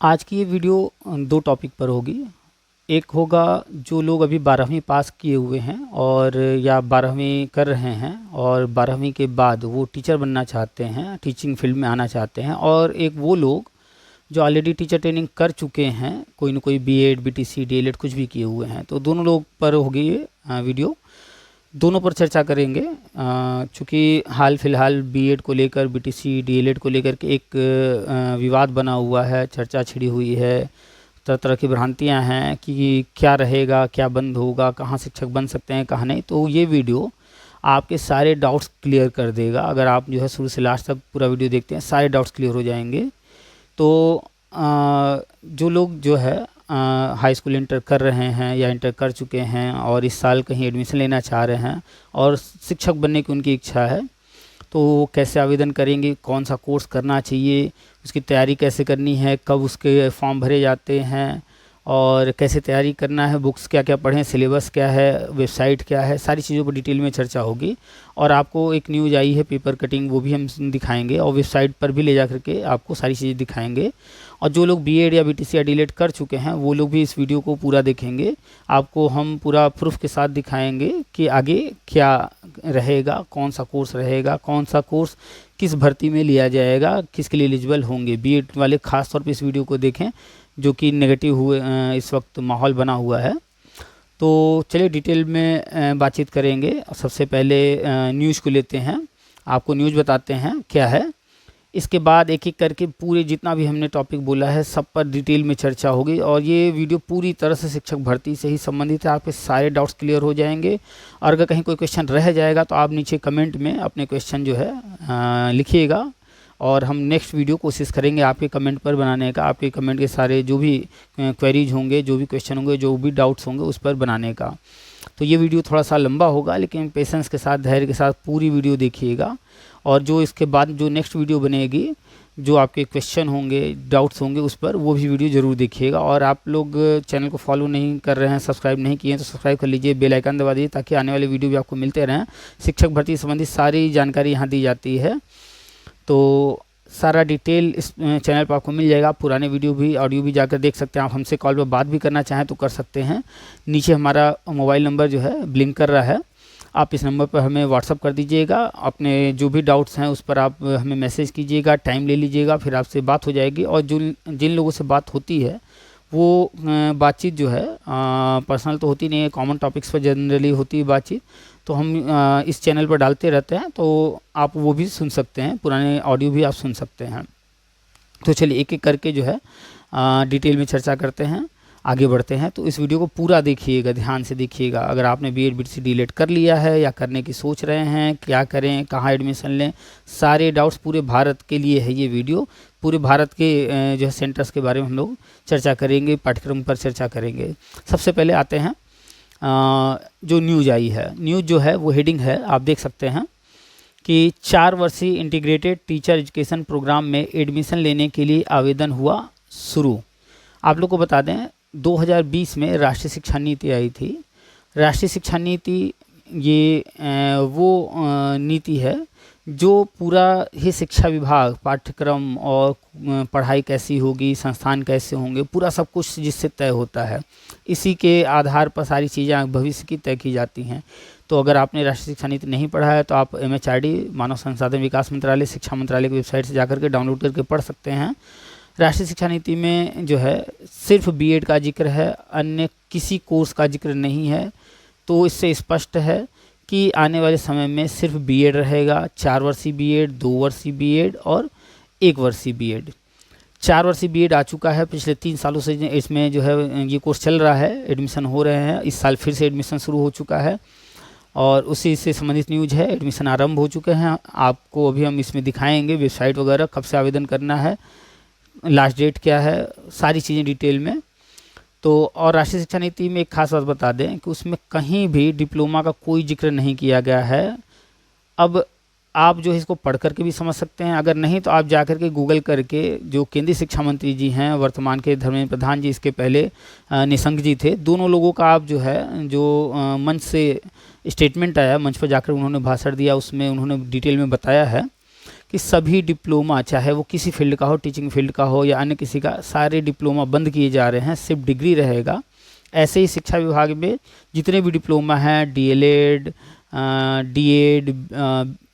आज की ये वीडियो दो टॉपिक पर होगी। एक होगा जो लोग अभी 12वीं पास किए हुए हैं और या 12वीं कर रहे हैं और 12वीं के बाद वो टीचर बनना चाहते हैं, टीचिंग फील्ड में आना चाहते हैं, और एक वो लोग जो ऑलरेडी टीचर ट्रेनिंग कर चुके हैं, कोई ना कोई बीएड, बीटीसी, डीएलएड कुछ भी किए हुए हैं। तो दोनों लोग पर होगी ये वीडियो, दोनों पर चर्चा करेंगे। चूँकि हाल फिलहाल बीएड को लेकर, बीटीसी, डीएलएड को लेकर के एक विवाद बना हुआ है, चर्चा छिड़ी हुई है, तरह तरह की भ्रांतियां हैं कि क्या रहेगा, क्या बंद होगा, कहाँ शिक्षक बन सकते हैं, कहाँ नहीं। तो ये वीडियो आपके सारे डाउट्स क्लियर कर देगा। अगर आप जो है शुरू से लास्ट तक पूरा वीडियो देखते हैं, सारे डाउट्स क्लियर हो जाएंगे। तो जो लोग जो है हाई स्कूल इंटर कर रहे हैं या इंटर कर चुके हैं और इस साल कहीं एडमिशन लेना चाह रहे हैं और शिक्षक बनने की उनकी इच्छा है, तो वो कैसे आवेदन करेंगे, कौन सा कोर्स करना चाहिए, उसकी तैयारी कैसे करनी है, कब उसके फॉर्म भरे जाते हैं और कैसे तैयारी करना है, बुक्स क्या क्या पढ़ें, सिलेबस क्या है, वेबसाइट क्या है, सारी चीज़ों पर डिटेल में चर्चा होगी। और आपको एक न्यूज़ आई है पेपर कटिंग, वो भी हम दिखाएंगे और वेबसाइट पर भी ले जा करके आपको सारी चीज़ें दिखाएंगे। और जो लोग बीएड या बीटीसी या डीएलएड कर चुके हैं वो लोग भी इस वीडियो को पूरा देखेंगे। आपको हम पूरा प्रूफ के साथ दिखाएंगे कि आगे क्या रहेगा, कौन सा कोर्स रहेगा, कौन सा कोर्स किस भर्ती में लिया जाएगा, किसके लिए एलिजिबल होंगे। बीएड वाले खास तौर पे इस वीडियो को देखें, जो कि नेगेटिव हुए इस वक्त माहौल बना हुआ है। तो चलिए डिटेल में बातचीत करेंगे। सबसे पहले न्यूज़ को लेते हैं, आपको न्यूज़ बताते हैं क्या है। इसके बाद एक एक करके पूरे जितना भी हमने टॉपिक बोला है सब पर डिटेल में चर्चा होगी। और ये वीडियो पूरी तरह से शिक्षक भर्ती से ही संबंधित है, आपके सारे डाउट्स क्लियर हो जाएंगे। और अगर कहीं कोई क्वेश्चन रह जाएगा तो आप नीचे कमेंट में अपने क्वेश्चन जो है लिखिएगा और हम नेक्स्ट वीडियो कोशिश करेंगे आपके कमेंट पर बनाने का। आपके कमेंट के सारे जो भी क्वेरीज होंगे, जो भी क्वेश्चन होंगे, जो भी डाउट्स होंगे उस पर बनाने का। तो ये वीडियो थोड़ा सा लंबा होगा, लेकिन पेशेंस के साथ, धैर्य के साथ पूरी वीडियो देखिएगा। और जो इसके बाद जो नेक्स्ट वीडियो बनेगी, जो आपके क्वेश्चन होंगे, डाउट्स होंगे, उस पर वो भी वीडियो ज़रूर देखिएगा। और आप लोग चैनल को फॉलो नहीं कर रहे हैं, सब्सक्राइब नहीं किए हैं तो सब्सक्राइब कर लीजिए, बेल आइकन दबा दीजिए ताकि आने वाले वीडियो भी आपको मिलते रहें। शिक्षक भर्ती संबंधी सारी जानकारी यहाँ दी जाती है, तो सारा डिटेल इस चैनल पर आपको मिल जाएगा। आप पुराने वीडियो भी, ऑडियो भी जाकर देख सकते हैं। आप हमसे कॉल पर बात भी करना चाहें तो कर सकते हैं। नीचे हमारा मोबाइल नंबर जो है ब्लिंक कर रहा है, आप इस नंबर पर हमें व्हाट्सअप कर दीजिएगा। अपने जो भी डाउट्स हैं उस पर आप हमें मैसेज कीजिएगा, टाइम ले लीजिएगा, फिर आपसे बात हो जाएगी। और जिन लोगों से बात होती है वो बातचीत जो है पर्सनल तो होती नहीं है, कॉमन टॉपिक्स पर जनरली होती है बातचीत। तो हम इस चैनल पर डालते रहते हैं, तो आप वो भी सुन सकते हैं, पुराने ऑडियो भी आप सुन सकते हैं। तो चलिए एक एक करके जो है डिटेल में चर्चा करते हैं, आगे बढ़ते हैं। तो इस वीडियो को पूरा देखिएगा, ध्यान से देखिएगा। अगर आपने बीएड बीटीसी डीएलएड कर लिया है या करने की सोच रहे हैं, क्या करें, कहाँ एडमिशन लें, सारे डाउट्स, पूरे भारत के लिए है ये वीडियो। पूरे भारत के जो है सेंटर्स के बारे में हम लोग चर्चा करेंगे, पाठ्यक्रम पर चर्चा करेंगे। सबसे पहले आते हैं जो न्यूज़ आई है। न्यूज़ जो है वो हेडिंग है, आप देख सकते हैं कि 4 वर्षीय इंटीग्रेटेड टीचर एजुकेशन प्रोग्राम में एडमिशन लेने के लिए आवेदन हुआ शुरू। आप लोग को बता दें 2020 में राष्ट्रीय शिक्षा नीति आई थी। राष्ट्रीय शिक्षा नीति ये वो नीति है जो पूरा ही शिक्षा विभाग, पाठ्यक्रम और पढ़ाई कैसी होगी, संस्थान कैसे होंगे, पूरा सब कुछ जिससे तय होता है। इसी के आधार पर सारी चीज़ें भविष्य की तय की जाती हैं। तो अगर आपने राष्ट्रीय शिक्षा नीति नहीं पढ़ा है तो आप MHRD, मानव संसाधन विकास मंत्रालय, शिक्षा मंत्रालय की वेबसाइट से जाकर के डाउनलोड करके पढ़ सकते हैं। राष्ट्रीय शिक्षा नीति में जो है सिर्फ बीएड का जिक्र है, अन्य किसी कोर्स का जिक्र नहीं है। तो इससे स्पष्ट है कि आने वाले समय में सिर्फ बीएड रहेगा। 4 वर्षीय बीएड, 2 वर्षीय बीएड और 1 वर्षीय बीएड। 4 वर्षीय बीएड आ चुका है, पिछले 3 सालों से इसमें जो है ये कोर्स चल रहा है, एडमिशन हो रहे हैं। इस साल फिर से एडमिशन शुरू हो चुका है और उसी से संबंधित न्यूज़ है। एडमिशन आरंभ हो चुके हैं, आपको अभी हम इसमें दिखाएंगे वेबसाइट वगैरह, कब से आवेदन करना है, लास्ट डेट क्या है, सारी चीज़ें डिटेल में। तो और राष्ट्रीय शिक्षा नीति में एक खास बात बता दें कि उसमें कहीं भी डिप्लोमा का कोई जिक्र नहीं किया गया है। अब आप जो है इसको पढ़ करके भी समझ सकते हैं, अगर नहीं तो आप जा कर के गूगल करके, जो केंद्रीय शिक्षा मंत्री जी हैं वर्तमान के, धर्मेंद्र प्रधान जी, इसके पहले निशंक जी थे, दोनों लोगों का आप जो है जो मंच से स्टेटमेंट आया, मंच पर जाकर उन्होंने भाषण दिया, उसमें उन्होंने डिटेल में बताया है कि सभी डिप्लोमा, चाहे वो किसी फील्ड का हो, टीचिंग फील्ड का हो या अन्य किसी का, सारे डिप्लोमा बंद किए जा रहे हैं, सिर्फ डिग्री रहेगा। ऐसे ही शिक्षा विभाग में जितने भी डिप्लोमा हैं, डीएलएड, डीएड,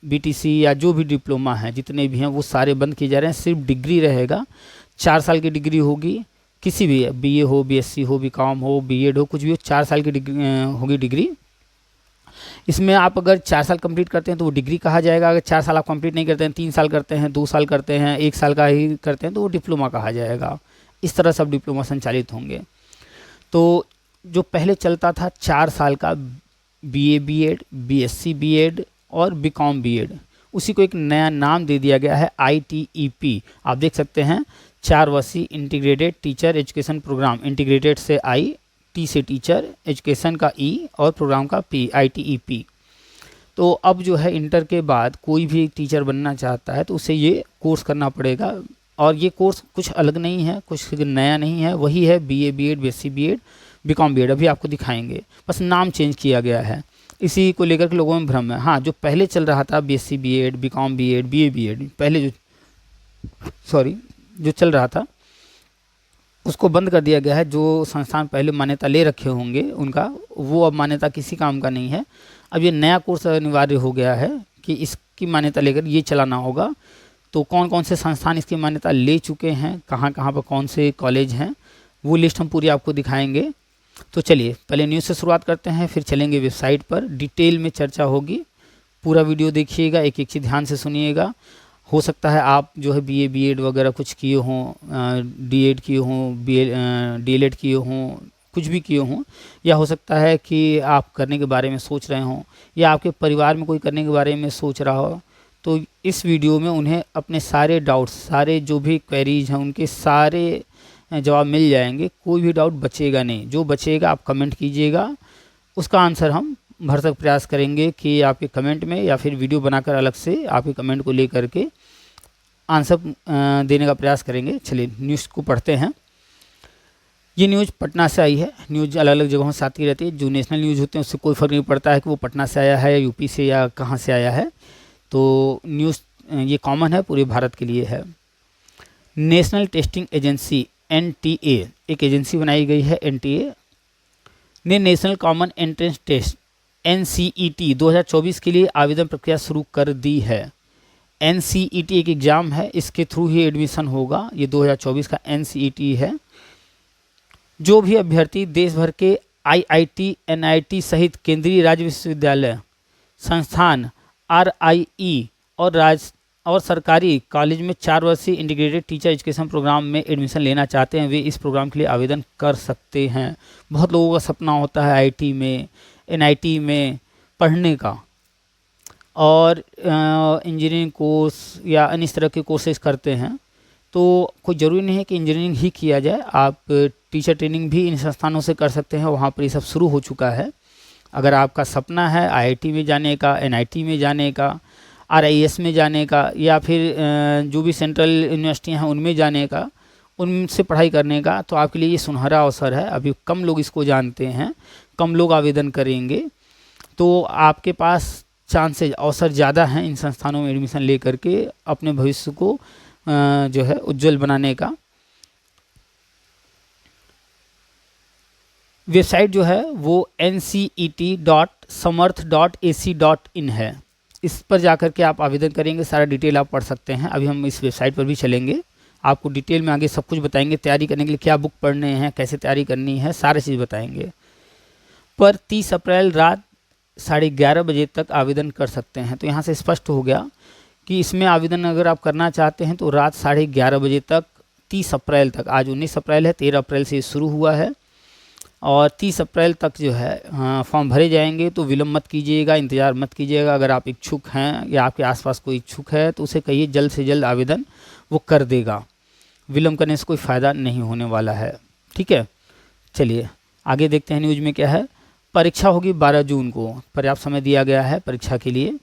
बीटीसी या जो भी डिप्लोमा हैं जितने भी हैं वो सारे बंद किए जा रहे हैं, सिर्फ डिग्री रहेगा। 4 साल की डिग्री होगी, किसी भी, बीए हो, बीएससी हो, बीकॉम हो, बीएड हो, कुछ भी हो, 4 साल की डिग्री होगी डिग्री। इसमें आप अगर 4 साल कंप्लीट करते हैं तो वो डिग्री कहा जाएगा। अगर 4 साल आप कंप्लीट नहीं करते हैं, 3 साल करते हैं, 2 साल करते हैं, 1 साल का ही करते हैं, तो वो डिप्लोमा कहा जाएगा। इस तरह सब डिप्लोमा संचालित होंगे। तो जो पहले चलता था 4 साल का बीए बीएड, बीएससी बीएड और बीकॉम बीएड, उसी को एक नया नाम दे दिया गया है ITEP। आप देख सकते हैं 4 वर्षीय integrated teacher education programme, integrated से आई, टी से टीचर, एजुकेशन का ई और प्रोग्राम का पी, ITEP। तो अब जो है इंटर के बाद कोई भी टीचर बनना चाहता है तो उसे ये कोर्स करना पड़ेगा। और ये कोर्स कुछ अलग नहीं है, कुछ नया नहीं है, वही है BA BEd, BSc BEd, BCom BEd. अभी आपको दिखाएंगे, बस नाम चेंज किया गया है। इसी को लेकर के लोगों में भ्रम है। हाँ, जो पहले चल रहा था BSc BEd, BCom BEd, BA BEd, पहले जो चल रहा था उसको बंद कर दिया गया है। जो संस्थान पहले मान्यता ले रखे होंगे उनका, वो अब मान्यता किसी काम का नहीं है। अब ये नया कोर्स अनिवार्य हो गया है कि इसकी मान्यता लेकर ये चलाना होगा। तो कौन कौन से संस्थान इसकी मान्यता ले चुके हैं, कहाँ कहाँ पर कौन से कॉलेज हैं, वो लिस्ट हम पूरी आपको दिखाएंगे। तो चलिए पहले न्यूज़ से शुरुआत करते हैं, फिर चलेंगे वेबसाइट पर, डिटेल में चर्चा होगी। पूरा वीडियो देखिएगा, एक एक चीज़ ध्यान से सुनिएगा। हो सकता है आप जो है बीए बीएड वगैरह कुछ किए हों, डीएड किए हों, डीएलएड किए हों, कुछ भी किए हों, या हो सकता है कि आप करने के बारे में सोच रहे हों, या आपके परिवार में कोई करने के बारे में सोच रहा हो। तो इस वीडियो में उन्हें अपने सारे डाउट्स, सारे जो भी क्वेरीज हैं उनके सारे जवाब मिल जाएंगे। कोई भी डाउट बचेगा नहीं, जो बचेगा आप कमेंट कीजिएगा, उसका आंसर हम भरसक प्रयास करेंगे कि आपके कमेंट में, या फिर वीडियो बनाकर अलग से आपके कमेंट को लेकर के आंसर देने का प्रयास करेंगे। चलिए न्यूज़ को पढ़ते हैं। ये न्यूज़ पटना से आई है। न्यूज़ अलग अलग जगहों से आती रहती है। जो नेशनल न्यूज़ होते हैं उससे कोई फ़र्क नहीं पड़ता है कि वो पटना से आया है, यूपी से या कहाँ से आया है। तो न्यूज़ ये कॉमन है, पूरे भारत के लिए है। नेशनल टेस्टिंग एजेंसी NTA, एक एजेंसी बनाई गई है NTA ने national common entrance test NCET 2024 के लिए आवेदन प्रक्रिया शुरू कर दी है। NCET एक एग्ज़ाम है, इसके थ्रू ही एडमिशन होगा। ये 2024 का NCET है। जो भी अभ्यर्थी देश भर के IIT, NIT सहित केंद्रीय राज्य विश्वविद्यालय संस्थान RIE और सरकारी कॉलेज में 4 वर्षीय इंटीग्रेटेड टीचर एजुकेशन प्रोग्राम में एडमिशन लेना चाहते हैं, वे इस प्रोग्राम के लिए आवेदन कर सकते हैं। बहुत लोगों का सपना होता है IIT में, NIT में पढ़ने का, और इंजीनियरिंग कोर्स या अन्य तरह के कोर्सेज करते हैं। तो कोई ज़रूरी नहीं है कि इंजीनियरिंग ही किया जाए, आप टीचर ट्रेनिंग भी इन संस्थानों से कर सकते हैं। वहाँ पर ये सब शुरू हो चुका है। अगर आपका सपना है IIT में जाने का, NIT में जाने का, RIS में जाने का, या फिर जो भी सेंट्रल यूनिवर्सिटियाँ हैं उनमें जाने का, उनसे पढ़ाई करने का, तो आपके लिए ये सुनहरा अवसर है। अभी कम लोग इसको जानते हैं, कम लोग आवेदन करेंगे, तो आपके पास चांसेज, अवसर ज़्यादा हैं इन संस्थानों में एडमिशन ले करके अपने भविष्य को जो है उज्जवल बनाने का। वेबसाइट जो है वो ncet.samarth.ac.in है। इस पर जाकर के आप आवेदन करेंगे, सारा डिटेल आप पढ़ सकते हैं। अभी हम इस वेबसाइट पर भी चलेंगे, आपको डिटेल में आगे सब कुछ बताएंगे। तैयारी करने के लिए क्या बुक पढ़ने हैं, कैसे तैयारी करनी है, सारी चीज़ बताएंगे। पर 30 अप्रैल रात 11:30 बजे तक आवेदन कर सकते हैं। तो यहाँ से स्पष्ट हो गया कि इसमें आवेदन अगर आप करना चाहते हैं तो रात 11:30 बजे तक, 30 अप्रैल तक, आज 19 अप्रैल है, 13 अप्रैल से शुरू हुआ है और 30 अप्रैल तक जो है फॉर्म भरे जाएंगे। तो विलम्ब मत कीजिएगा, इंतज़ार मत कीजिएगा। अगर आप इच्छुक हैं या आपके आसपास कोई इच्छुक है तो उसे कहिए जल्द से जल्द आवेदन वो कर देगा। विलम्ब करने से कोई फ़ायदा नहीं होने वाला है, ठीक है। चलिए आगे देखते हैं न्यूज़ में क्या है। परीक्षा होगी 12 जून को, पर्याप्त समय दिया गया है परीक्षा के लिए।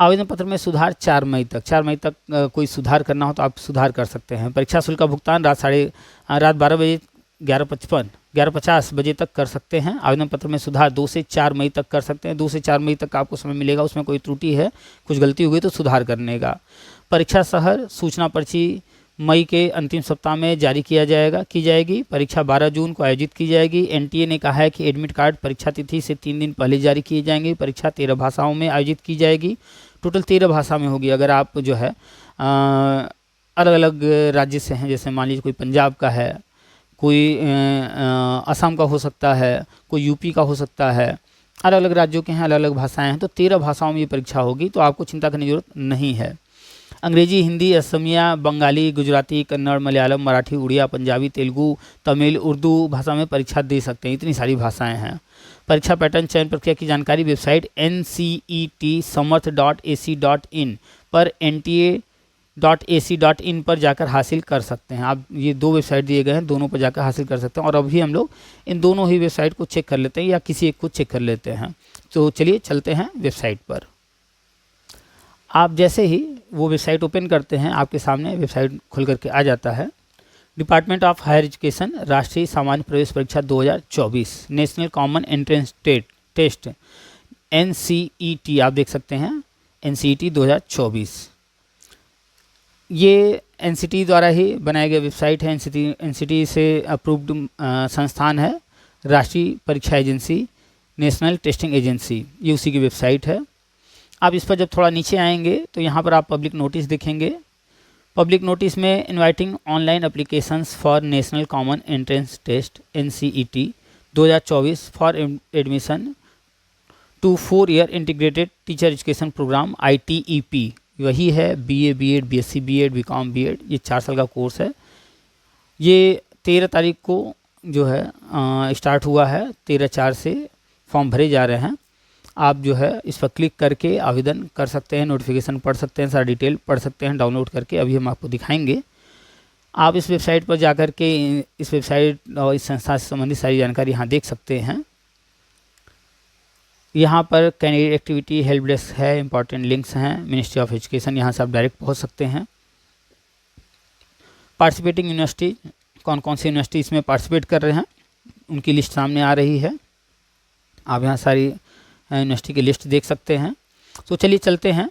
आवेदन पत्र में सुधार 4 मई तक, 4 मई तक कोई सुधार करना हो तो आप सुधार कर सकते हैं। परीक्षा शुल्क का भुगतान रात 12 बजे 11:50 बजे तक कर सकते हैं। आवेदन पत्र में सुधार 2 से 4 मई तक कर सकते हैं। 2 से 4 मई तक आपको समय मिलेगा, उसमें कोई त्रुटि है, कुछ गलती हो गई तो सुधार करने का। परीक्षा शहर सूचना पर्ची मई के अंतिम सप्ताह में जारी की जाएगी। परीक्षा 12 जून को आयोजित की जाएगी। एनटीए ने कहा है कि एडमिट कार्ड परीक्षा तिथि से 3 दिन पहले जारी किए जाएंगे। परीक्षा 13 भाषाओं में आयोजित की जाएगी। टोटल 13 भाषा में होगी। अगर आप जो है अलग अलग राज्य से हैं, जैसे मान लीजिए कोई पंजाब का है, कोई असम का हो सकता है, कोई यूपी का हो सकता है, अलग अलग राज्यों के हैं, अलग अलग भाषाएं हैं, तो 13 भाषाओं में ये परीक्षा होगी, तो आपको चिंता करने की जरूरत नहीं है। अंग्रेजी, हिंदी, असमिया, बंगाली, गुजराती, कन्नड़, मलयालम, मराठी, उड़िया, पंजाबी, तेलुगु, तमिल, उर्दू भाषा में परीक्षा दे सकते हैं। इतनी सारी भाषाएं हैं। परीक्षा पैटर्न, चयन प्रक्रिया की जानकारी वेबसाइट ncetsamarth.ac.in पर nta.ac.in पर जाकर हासिल कर सकते हैं। आप ये 2 वेबसाइट दिए गए हैं, दोनों पर जाकर हासिल कर सकते हैं। और अभी हम लोग इन दोनों ही वेबसाइट को चेक कर लेते हैं या किसी एक को चेक कर लेते हैं। तो चलिए चलते हैं वेबसाइट पर। आप जैसे ही वो वेबसाइट ओपन करते हैं, आपके सामने वेबसाइट खुल करके आ जाता है। डिपार्टमेंट ऑफ हायर एजुकेशन राष्ट्रीय सामान्य प्रवेश परीक्षा 2024 national common entrance test NCET आप देख सकते हैं, NCET 2024। ये NCT द्वारा ही बनाया गया वेबसाइट है। NCT से अप्रूव्ड संस्थान है, राष्ट्रीय परीक्षा एजेंसी, नेशनल टेस्टिंग एजेंसी, ये उसी की वेबसाइट है। आप इस पर जब थोड़ा नीचे आएंगे तो यहाँ पर आप पब्लिक नोटिस देखेंगे। पब्लिक नोटिस में inviting online applications for national common entrance test NCET 2024 for admission to 4 year integrated teacher education programme ITEP, वही है BA BEd BSc BEd BCom BEd, ये 4 साल का कोर्स है। ये 13 तारीख को जो है स्टार्ट हुआ है। 13/4 से फॉर्म भरे जा रहे हैं। आप जो है इस पर क्लिक करके आवेदन कर सकते हैं, नोटिफिकेशन पढ़ सकते हैं, सारा डिटेल पढ़ सकते हैं डाउनलोड करके। अभी हम आपको दिखाएंगे। आप इस वेबसाइट पर जाकर के इस वेबसाइट और इस संस्था से संबंधित सारी जानकारी यहाँ देख सकते हैं। यहाँ पर कैंडिडेट एक्टिविटी, हेल्प डेस्क है, इंपॉर्टेंट लिंक्स हैं, मिनिस्ट्री ऑफ एजुकेशन, यहाँ से आप डायरेक्ट पहुँच सकते हैं। पार्टिसिपेटिंग यूनिवर्सिटी, कौन कौन सी यूनिवर्सिटी इसमें पार्टिसिपेट कर रहे हैं उनकी लिस्ट सामने आ रही है। आप यहाँ सारी यूनिवर्सिटी की लिस्ट देख सकते हैं। तो चलिए चलते हैं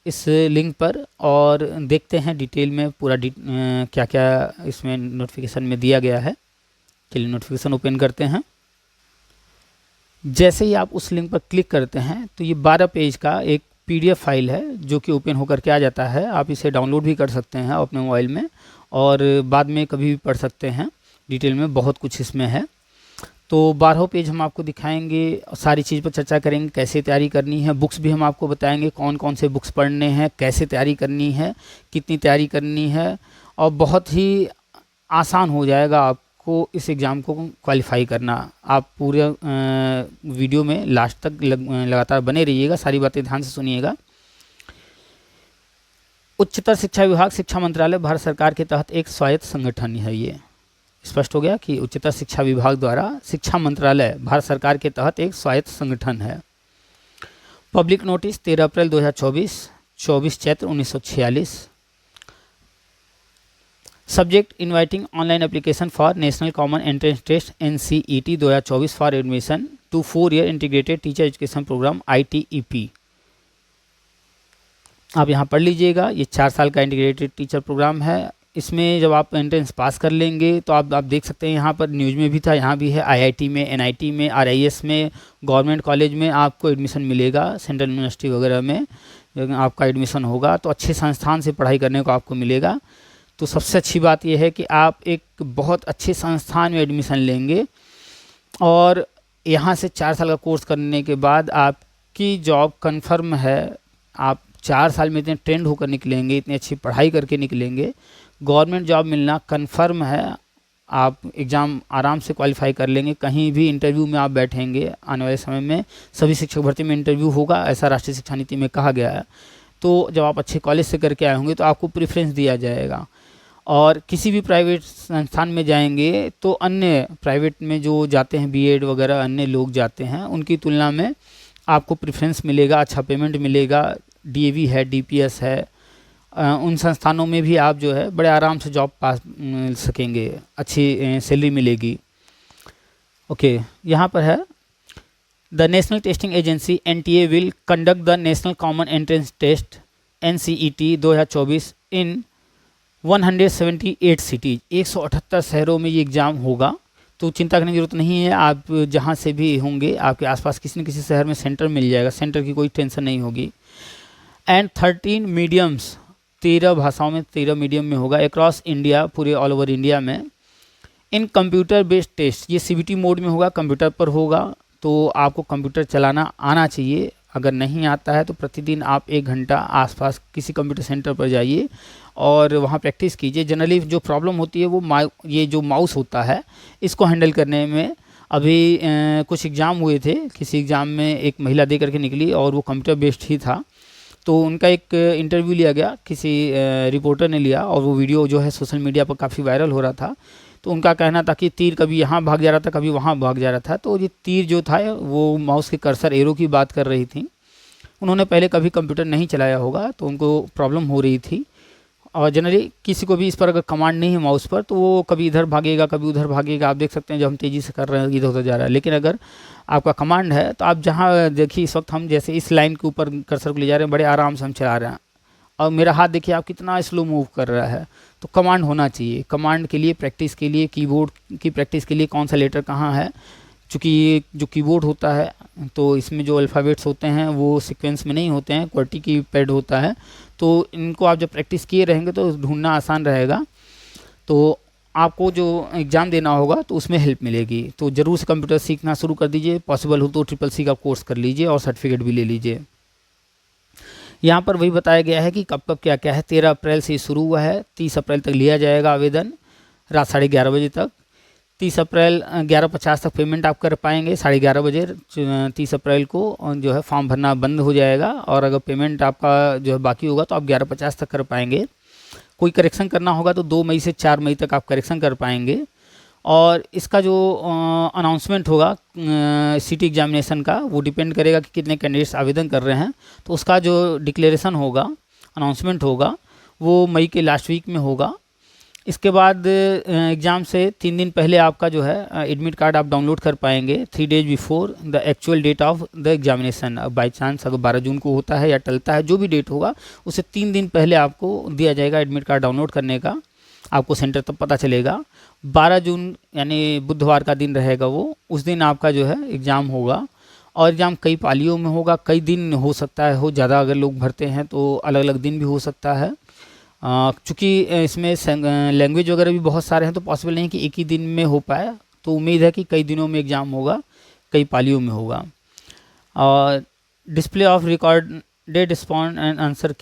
इस लिंक पर और देखते हैं डिटेल में पूरा क्या क्या इसमें नोटिफिकेशन में दिया गया है। चलिए नोटिफिकेशन ओपन करते हैं। जैसे ही आप उस लिंक पर क्लिक करते हैं तो ये 12 पेज का एक PDF फाइल है जो कि ओपन होकर के आ जाता है। आप इसे डाउनलोड भी कर सकते हैं अपने मोबाइल में और बाद में कभी भी पढ़ सकते हैं। डिटेल में बहुत कुछ इसमें है। तो 12 पेज हम आपको दिखाएंगे, सारी चीज़ पर चर्चा करेंगे, कैसे तैयारी करनी है। बुक्स भी हम आपको बताएंगे कौन कौन से बुक्स पढ़ने हैं, कैसे तैयारी करनी है, कितनी तैयारी करनी है, और बहुत ही आसान हो जाएगा आपको इस एग्ज़ाम को क्वालिफाई करना। आप पूरे वीडियो में लास्ट तक लगातार बने रहिएगा, सारी बातें ध्यान से सुनिएगा। उच्चतर शिक्षा विभाग, शिक्षा मंत्रालय भारत सरकार के तहत एक स्वायत्त संगठन है। ये स्पष्ट हो गया कि उच्चतर शिक्षा विभाग द्वारा शिक्षा मंत्रालय भारत सरकार के तहत एक स्वायत्त संगठन है। Public notice 13 April 2024, 24 Chaitra 1946। Subject inviting online application for national common entrance test NCET 2024 for admission to 4 year integrated teacher education programme ITEP। आप यहाँ पढ़ लीजिएगा। ये 4 साल का इंटीग्रेटेड टीचर प्रोग्राम है। इसमें जब आप एंट्रेंस पास कर लेंगे तो आप देख सकते हैं, यहाँ पर न्यूज़ में भी था, यहाँ भी है, IIT में, NIT में, RIS में, गवर्नमेंट कॉलेज में आपको एडमिशन मिलेगा। सेंट्रल यूनिवर्सिटी वगैरह में आपका एडमिशन होगा तो अच्छे संस्थान से पढ़ाई करने को आपको मिलेगा। तो सबसे अच्छी बात यह है कि आप एक बहुत अच्छे संस्थान में एडमिशन लेंगे और यहाँ से 4 साल का कोर्स करने के बाद आपकी जॉब कन्फर्म है। आप 4 साल में इतने ट्रेंड होकर निकलेंगे, इतनी अच्छी पढ़ाई करके निकलेंगे, गवर्नमेंट जॉब मिलना कन्फर्म है। आप एग्ज़ाम आराम से क्वालिफाई कर लेंगे। कहीं भी इंटरव्यू में आप बैठेंगे, आने वाले समय में सभी शिक्षक भर्ती में इंटरव्यू होगा, ऐसा राष्ट्रीय शिक्षा नीति में कहा गया है। तो जब आप अच्छे कॉलेज से करके आए होंगे तो आपको प्रेफरेंस दिया जाएगा। और किसी भी प्राइवेट संस्थान में जाएंगे तो अन्य प्राइवेट में जो जाते हैं BEd वगैरह अन्य लोग जाते हैं, उनकी तुलना में आपको प्रेफरेंस मिलेगा, अच्छा पेमेंट मिलेगा, DAV है, DPS है। उन संस्थानों में भी आप जो है बड़े आराम से जॉब पास मिल सकेंगे, अच्छी सैलरी मिलेगी। ओके, यहाँ पर है the national testing agency NTA will conduct the national common entrance test NCET 2024 in 178 cities, 178 शहरों में ये एग्ज़ाम होगा। तो चिंता करने की ज़रूरत नहीं है, आप जहाँ से भी होंगे आपके आसपास किसी न किसी शहर में सेंटर मिल जाएगा, सेंटर की कोई टेंशन नहीं होगी। एंड 13 मीडियम्स, 13 भाषाओं में, 13 मीडियम में होगा अक्रॉस इंडिया, पूरे ऑल ओवर इंडिया में। इन कंप्यूटर बेस्ड टेस्ट, ये CBT मोड में होगा, कंप्यूटर पर होगा। तो आपको कंप्यूटर चलाना आना चाहिए, अगर नहीं आता है तो प्रतिदिन आप 1 घंटा आसपास किसी कंप्यूटर सेंटर पर जाइए और वहाँ प्रैक्टिस कीजिए। जनरली जो प्रॉब्लम होती है वो ये जो माउस होता है इसको हैंडल करने में। अभी कुछ एग्ज़ाम हुए थे, किसी एग्ज़ाम में एक महिला दे करके निकली और वो कंप्यूटर बेस्ड ही था। तो उनका एक इंटरव्यू लिया गया, किसी रिपोर्टर ने लिया और वो वीडियो जो है सोशल मीडिया पर काफ़ी वायरल हो रहा था। तो उनका कहना था कि तीर कभी यहाँ भाग जा रहा था, कभी वहाँ भाग जा रहा था। तो ये तीर जो था वो माउस के कर्सर एरो की बात कर रही थी। उन्होंने पहले कभी कंप्यूटर नहीं चलाया होगा तो उनको प्रॉब्लम हो रही थी। और जनरली किसी को भी इस पर अगर कमांड नहीं है माउस पर तो वो कभी इधर भागेगा, कभी उधर भागेगा। आप देख सकते हैं जब हम तेज़ी से कर रहे हैं इधर उधर जा रहा है। लेकिन अगर आपका कमांड है तो आप जहाँ देखिए, इस वक्त हम जैसे इस लाइन के ऊपर कर्सर को ले जा रहे हैं, बड़े आराम से हम चला रहे हैं। और मेरा हाथ देखिए आप कितना स्लो मूव कर रहा है। तो कमांड होना चाहिए। कमांड के लिए, प्रैक्टिस के लिए, कीबोर्ड की प्रैक्टिस के लिए कौन सा लेटर कहाँ है, चूँकि ये जो कीबोर्ड होता है तो इसमें जो अल्फ़ाबेट्स होते हैं वो सीक्वेंस में नहीं होते हैं, QWERTY की पैड होता है। तो इनको आप जब प्रैक्टिस किए रहेंगे तो ढूंढना आसान रहेगा। तो आपको जो एग्ज़ाम देना होगा तो उसमें हेल्प मिलेगी। तो ज़रूर से कंप्यूटर सीखना शुरू कर दीजिए, पॉसिबल हो तो CCC का कोर्स कर लीजिए और सर्टिफिकेट भी ले लीजिए। यहाँ पर वही बताया गया है कि कब कब क्या क्या है। 13 अप्रैल से शुरू हुआ है, 30 अप्रैल तक लिया जाएगा आवेदन, रात 11:30 बजे तक। 30 अप्रैल 11:50 तक पेमेंट आप कर पाएंगे, 11:30 बजे 30 अप्रैल को जो है फॉर्म भरना बंद हो जाएगा। और अगर पेमेंट आपका जो है बाकी होगा तो आप 11:50 तक कर पाएंगे। कोई करेक्शन करना होगा तो 2 मई से 4 मई तक आप करेक्शन कर पाएंगे। और इसका जो अनाउंसमेंट होगा सिटी एग्जामिनेशन का, वो डिपेंड करेगा कि कितने कैंडिडेट्स आवेदन कर रहे हैं। तो उसका जो डिक्लेरेशन होगा, अनाउंसमेंट होगा, वो मई के लास्ट वीक में होगा। इसके बाद एग्ज़ाम से 3 दिन पहले आपका जो है एडमिट कार्ड आप डाउनलोड कर पाएंगे, 3 days before the actual date of the examination. अब बाई चांस अगर 12 जून को होता है या टलता है, जो भी डेट होगा उससे 3 दिन पहले आपको दिया जाएगा एडमिट कार्ड डाउनलोड करने का। आपको सेंटर तब पता चलेगा। 12 जून यानी बुधवार का दिन रहेगा वो, उस दिन आपका जो है एग्ज़ाम होगा। और एग्ज़ाम कई पालियों में होगा, कई दिन हो सकता है हो, ज़्यादा अगर लोग भरते हैं तो अलग अलग दिन भी हो सकता है। चूँकि इसमें लैंग्वेज वगैरह भी बहुत सारे हैं तो पॉसिबल नहीं कि एक ही दिन में हो पाए। तो उम्मीद है कि कई दिनों में एग्ज़ाम होगा, कई पालियों में होगा। और display of recorded respond and answer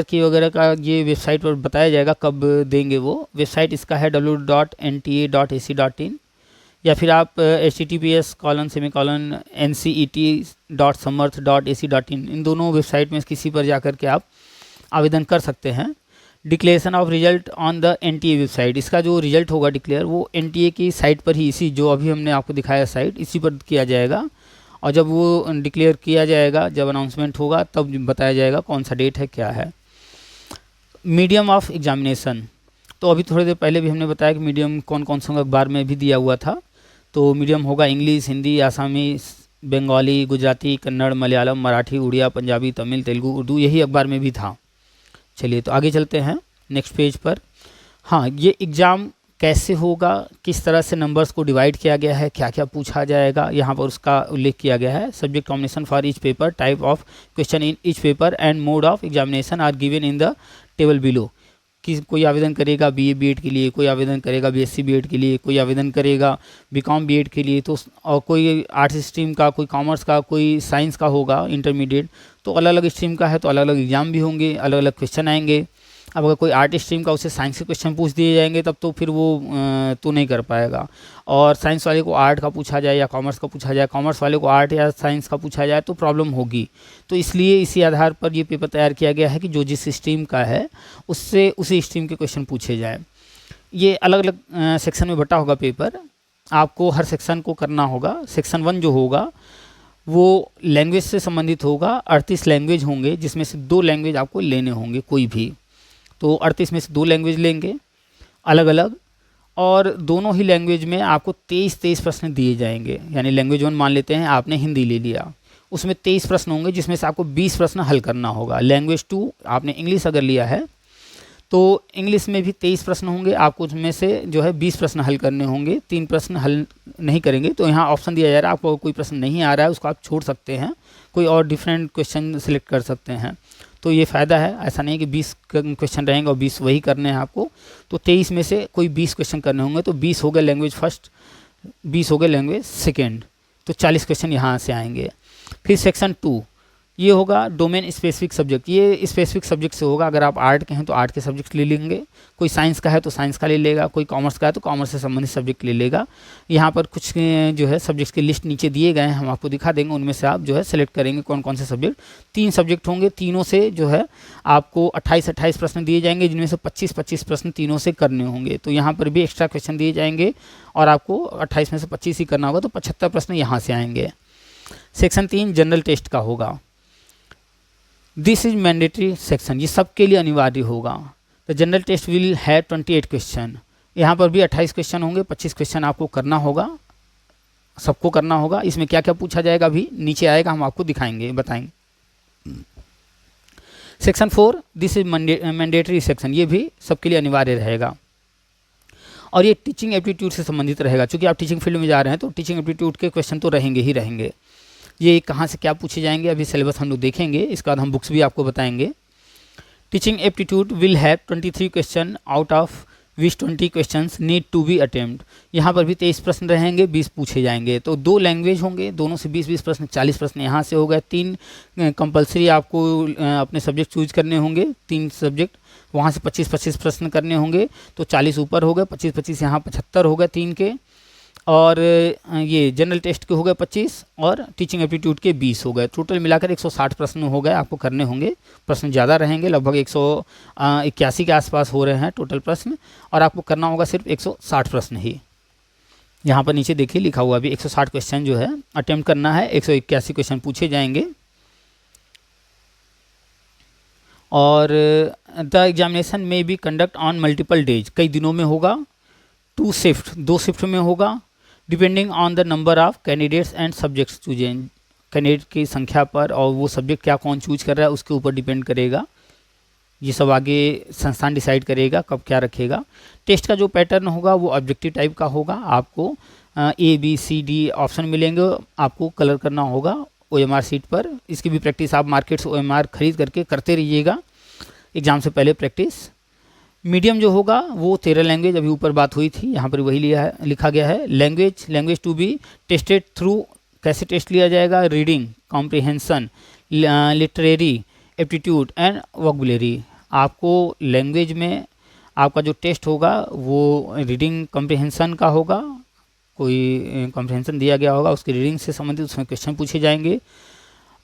की वगैरह का ये वेबसाइट पर बताया जाएगा कब देंगे। वो वेबसाइट इसका है www.nta.ac.in, या फिर आप https://ncet.samarth.ac.in, इन दोनों वेबसाइट में किसी पर जा कर के आप आवेदन कर सकते हैं। Declaration of result on the NTA website, इसका जो रिजल्ट होगा डिक्लेयर वो NTA की साइट पर ही, इसी जो अभी हमने आपको दिखाया साइट, इसी पर किया जाएगा। और जब वो डिक्लेयर किया जाएगा, जब अनाउंसमेंट होगा तब बताया जाएगा कौन सा डेट है, क्या है। मीडियम ऑफ एग्जामिनेशन, तो अभी थोड़ी देर पहले भी हमने बताया कि मीडियम कौन कौन सा अखबार में भी दिया हुआ था। तो मीडियम होगा इंग्लिश, हिंदी, आसामी, बंगाली, गुजराती, कन्नड़, मलयालम, मराठी, उड़िया, पंजाबी, तमिल, तेलुगु, उर्दू, यही अखबार में भी था। चलिए तो आगे चलते हैं नेक्स्ट पेज पर। हाँ, ये एग्ज़ाम कैसे होगा, किस तरह से नंबर्स को डिवाइड किया गया है, क्या क्या पूछा जाएगा, यहाँ पर उसका उल्लेख किया गया है। Subject combination for each paper, type of question in each paper and mode of examination are given in the table below. कि कोई आवेदन करेगा BA BEd के लिए, कोई आवेदन करेगा BSc BEd के लिए, कोई आवेदन करेगा BCom BEd के लिए, तो और कोई आर्ट्स स्ट्रीम का, कोई कॉमर्स का, कोई साइंस का होगा इंटरमीडिएट। तो अलग अलग स्ट्रीम का है तो अलग अलग एग्ज़ाम भी होंगे, अलग अलग क्वेश्चन आएंगे। अब अगर कोई आर्ट स्ट्रीम का, उसे साइंस के क्वेश्चन पूछ दिए जाएंगे तब तो फिर वो तो नहीं कर पाएगा। और साइंस वाले को आर्ट का पूछा जाए या कॉमर्स का पूछा जाए, कॉमर्स वाले को आर्ट या साइंस का पूछा जाए तो प्रॉब्लम होगी। तो इसलिए इसी आधार पर ये पेपर तैयार किया गया है कि जो जिस स्ट्रीम का है उससे उसी स्ट्रीम के क्वेश्चन पूछे जाए। ये अलग अलग सेक्शन में बटा होगा पेपर, आपको हर सेक्शन को करना होगा। सेक्शन 1 जो होगा वो लैंग्वेज से संबंधित होगा, 38 लैंग्वेज होंगे, जिसमें से 2 लैंग्वेज आपको लेने होंगे कोई भी। तो 38 में से 2 लैंग्वेज लेंगे अलग अलग, और दोनों ही लैंग्वेज में आपको 23 प्रश्न दिए जाएंगे। यानी लैंग्वेज 1 मान लेते हैं आपने हिंदी ले लिया, उसमें 23 प्रश्न होंगे, जिसमें से आपको 20 प्रश्न हल करना होगा। लैंग्वेज 2 आपने इंग्लिश अगर लिया है तो इंग्लिश में भी 23 प्रश्न होंगे, आपको उसमें से जो है 20 प्रश्न हल करने होंगे। 3 प्रश्न हल नहीं करेंगे तो यहाँ ऑप्शन दिया जा रहा है, आपको कोई प्रश्न नहीं आ रहा है उसको आप छोड़ सकते हैं, कोई और डिफरेंट क्वेश्चन सिलेक्ट कर सकते हैं। तो ये फ़ायदा है, ऐसा नहीं कि 20 क्वेश्चन रहेंगे और 20 वही करने हैं आपको। तो 23 में से कोई 20 क्वेश्चन करने होंगे, तो 20 हो गए लैंग्वेज फर्स्ट, 20 हो गए लैंग्वेज सेकेंड, तो 40 क्वेश्चन यहाँ से आएंगे। फिर सेक्शन 2 ये होगा डोमेन स्पेसिफिक सब्जेक्ट। ये स्पेसिफिक सब्जेक्ट से होगा, अगर आप आर्ट के हैं तो आर्ट के सब्जेक्ट ले लेंगे, कोई साइंस का है तो साइंस का ले लेगा, कोई कॉमर्स का है तो कॉमर्स से संबंधित सब्जेक्ट ले लेगा। यहाँ पर कुछ जो है सब्जेक्ट्स की लिस्ट नीचे दिए गए हैं, हम आपको दिखा देंगे, उनमें से आप जो है सेलेक्ट करेंगे कौन कौन से सब्जेक्ट। 3 सब्जेक्ट होंगे, तीनों से जो है आपको 28 प्रश्न दिए जाएंगे, जिनमें से 25 प्रश्न तीनों से करने होंगे। तो यहाँ पर भी एक्स्ट्रा क्वेश्चन दिए जाएंगे और आपको 28 में से 25 ही करना होगा, तो 75 प्रश्न यहाँ से आएंगे। सेक्शन 3 जनरल टेस्ट का होगा। दिस इज मैंडेटरी सेक्शन, ये सबके लिए अनिवार्य होगा। The general test will have 28 question. यहाँ पर भी 28 क्वेश्चन होंगे, 25 क्वेश्चन आपको करना होगा, सबको करना होगा। इसमें क्या क्या पूछा जाएगा अभी नीचे आएगा, हम आपको दिखाएंगे, बताएंगे। Section 4 this is mandatory section, ये भी सबके लिए अनिवार्य रहेगा और ये टीचिंग एप्टीट्यूड से संबंधित रहेगा। चूँकि आप टीचिंग फील्ड में जा रहे हैं तो टीचिंग एप्टीट्यूड के क्वेश्चन तो रहेंगे ही रहेंगे। ये कहाँ से क्या पूछे जाएंगे अभी सिलेबस हम लोग देखेंगे, इसके बाद हम बुक्स भी आपको बताएंगे। Teaching aptitude will have 23 question out of which 20 questions need to be attempt. यहाँ पर भी 23 प्रश्न रहेंगे, 20 पूछे जाएंगे। तो 2 लैंग्वेज होंगे, दोनों से 20-20 प्रश्न, 40 प्रश्न यहाँ से हो गए। 3 कंपलसरी आपको अपने सब्जेक्ट चूज करने होंगे, 3 सब्जेक्ट, वहाँ से 25-25 प्रश्न करने होंगे, तो 40 ऊपर हो गए, 25-25 यहाँ 75 हो गए 3 के, और ये जनरल टेस्ट के हो गए 25 और टीचिंग एप्टीट्यूड के 20 हो गए। टोटल मिलाकर 160 प्रश्न हो गए, आपको करने होंगे। प्रश्न ज़्यादा रहेंगे, लगभग 181 के आसपास हो रहे हैं टोटल प्रश्न, और आपको करना होगा सिर्फ 160 प्रश्न ही। यहाँ पर नीचे देखिए लिखा हुआ अभी 160 क्वेश्चन जो है अटेम्प्ट करना है, 181 क्वेश्चन पूछे जाएंगे। और द एग्जामिनेशन में B conduct on multiple days, कई दिनों में होगा। 2 शिफ्ट, 2 शिफ्ट में होगा, depending on the number of candidates and subjects chosen, candidate की संख्या पर और वो सब्जेक्ट क्या कौन चूज कर रहा है उसके ऊपर डिपेंड करेगा। ये सब आगे संस्थान डिसाइड करेगा कब क्या रखेगा। टेस्ट का जो पैटर्न होगा वो ऑब्जेक्टिव टाइप का होगा, आपको ABCD ऑप्शन मिलेंगे, आपको कलर करना होगा OMR सीट पर। इसकी भी प्रैक्टिस आप मार्केट से OMR खरीद करके करते रहिएगा, एग्ज़ाम से पहले प्रैक्टिस। मीडियम जो होगा वो 13 लैंग्वेज, अभी ऊपर बात हुई थी, यहाँ पर वही लिखा गया है। Language to be tested through, कैसे टेस्ट लिया जाएगा, reading comprehension, literary aptitude and vocabulary. आपको लैंग्वेज में आपका जो टेस्ट होगा वो रीडिंग कॉम्प्रिहेंशन का होगा, कोई कॉम्प्रिहेंशन दिया गया होगा उसकी रीडिंग से संबंधित उसमें क्वेश्चन पूछे जाएंगे।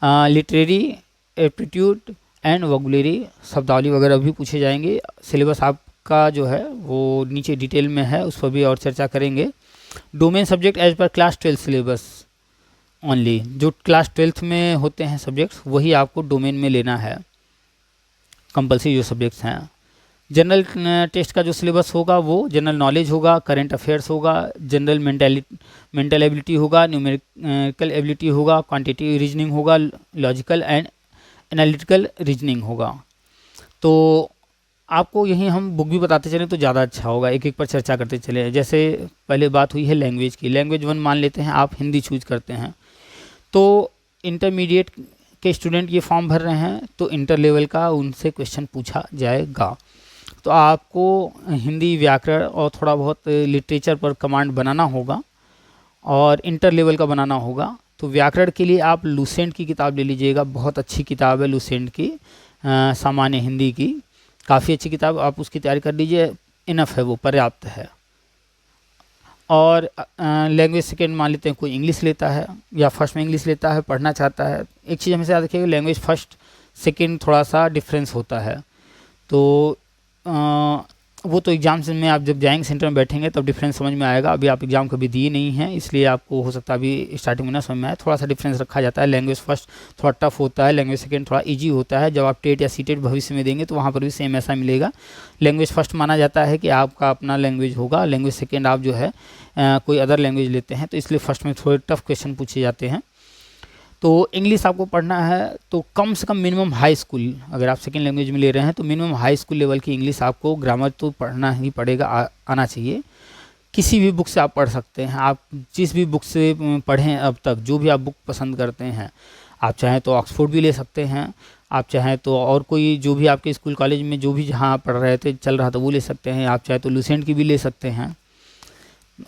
लिटरेरी एप्टीट्यूड एंड वोकैबुलरी, शब्दावली वगैरह भी पूछे जाएंगे। सिलेबस आपका जो है वो नीचे डिटेल में है, उस पर भी और चर्चा करेंगे। Domain subject as per class 12 syllabus only, जो क्लास 12th में होते हैं सब्जेक्ट्स वही आपको डोमेन में लेना है, कंपलसरी जो सब्जेक्ट्स हैं। जनरल टेस्ट का जो सिलेबस होगा वो जनरल नॉलेज होगा, करेंट अफेयर्स होगा, जनरल मेंटल एबिलिटी होगा, न्यूमेरिकल एबिलिटी होगा, क्वांटिटेटिव रीजनिंग होगा, लॉजिकल एंड एनालिटिकल रीजनिंग होगा। तो आपको यहीं हम बुक भी बताते चलें तो ज़्यादा अच्छा होगा, एक एक पर चर्चा करते चले। जैसे पहले बात हुई है लैंग्वेज की, लैंग्वेज 1 मान लेते हैं, आप हिंदी चूज करते हैं, तो इंटरमीडिएट के स्टूडेंट ये फॉर्म भर रहे हैं तो इंटर लेवल का उनसे क्वेश्चन पूछा जाएगा। तो आपको हिंदी व्याकरण और थोड़ा बहुत लिटरेचर पर कमांड बनाना होगा और इंटर लेवल का बनाना होगा। तो व्याकरण के लिए आप लुसेंट की किताब ले लीजिएगा, बहुत अच्छी किताब है लुसेंट की, सामान्य हिंदी की, काफ़ी अच्छी किताब, आप उसकी तैयारी कर लीजिए, इनफ है, वो पर्याप्त है। और लैंग्वेज सेकेंड मान लेते हैं कोई इंग्लिश लेता है या फर्स्ट में इंग्लिश लेता है, पढ़ना चाहता है। एक चीज़ हमेशा याद रखिएगा, लैंग्वेज फर्स्ट सेकेंड थोड़ा सा डिफरेंस होता है, तो वो तो एग्ज़ाम में आप जब जाएंगे सेंटर में बैठेंगे तब डिफरेंस समझ में आएगा। अभी आप एग्ज़ाम कभी दिए नहीं हैं इसलिए आपको हो सकता है अभी स्टार्टिंग में ना समझ में आए, थोड़ा सा डिफरेंस रखा जाता है। लैंग्वेज फर्स्ट थोड़ा टफ होता है, लैंग्वेज सेकेंड थोड़ा इजी होता है। जब आप टेट या सीटेट भविष्य में देंगे तो वहाँ पर भी सेम ऐसा मिलेगा। लैंग्वेज फर्स्ट माना जाता है कि आपका अपना लैंग्वेज होगा, लैंग्वेज सेकेंड आप जो है कोई अदर लैंग्वेज लेते हैं, तो इसलिए फर्स्ट में थोड़े टफ क्वेश्चन पूछे जाते हैं। तो इंग्लिश आपको पढ़ना है तो कम से कम मिनिमम हाई स्कूल, अगर आप सेकेंड लैंग्वेज में ले रहे हैं तो मिनिमम हाई स्कूल लेवल की इंग्लिश आपको ग्रामर तो पढ़ना ही पड़ेगा, आना चाहिए। किसी भी बुक से आप पढ़ सकते हैं, आप जिस भी बुक से पढ़ें अब तक, जो भी आप बुक पसंद करते हैं, आप चाहें तो ऑक्सफोर्ड भी ले सकते हैं, आप चाहें तो और कोई जो भी आपके स्कूल कॉलेज में जो भी जहाँ पढ़ रहे थे चल रहा था वो ले सकते हैं, आप चाहे तो लुसेंट की भी ले सकते हैं।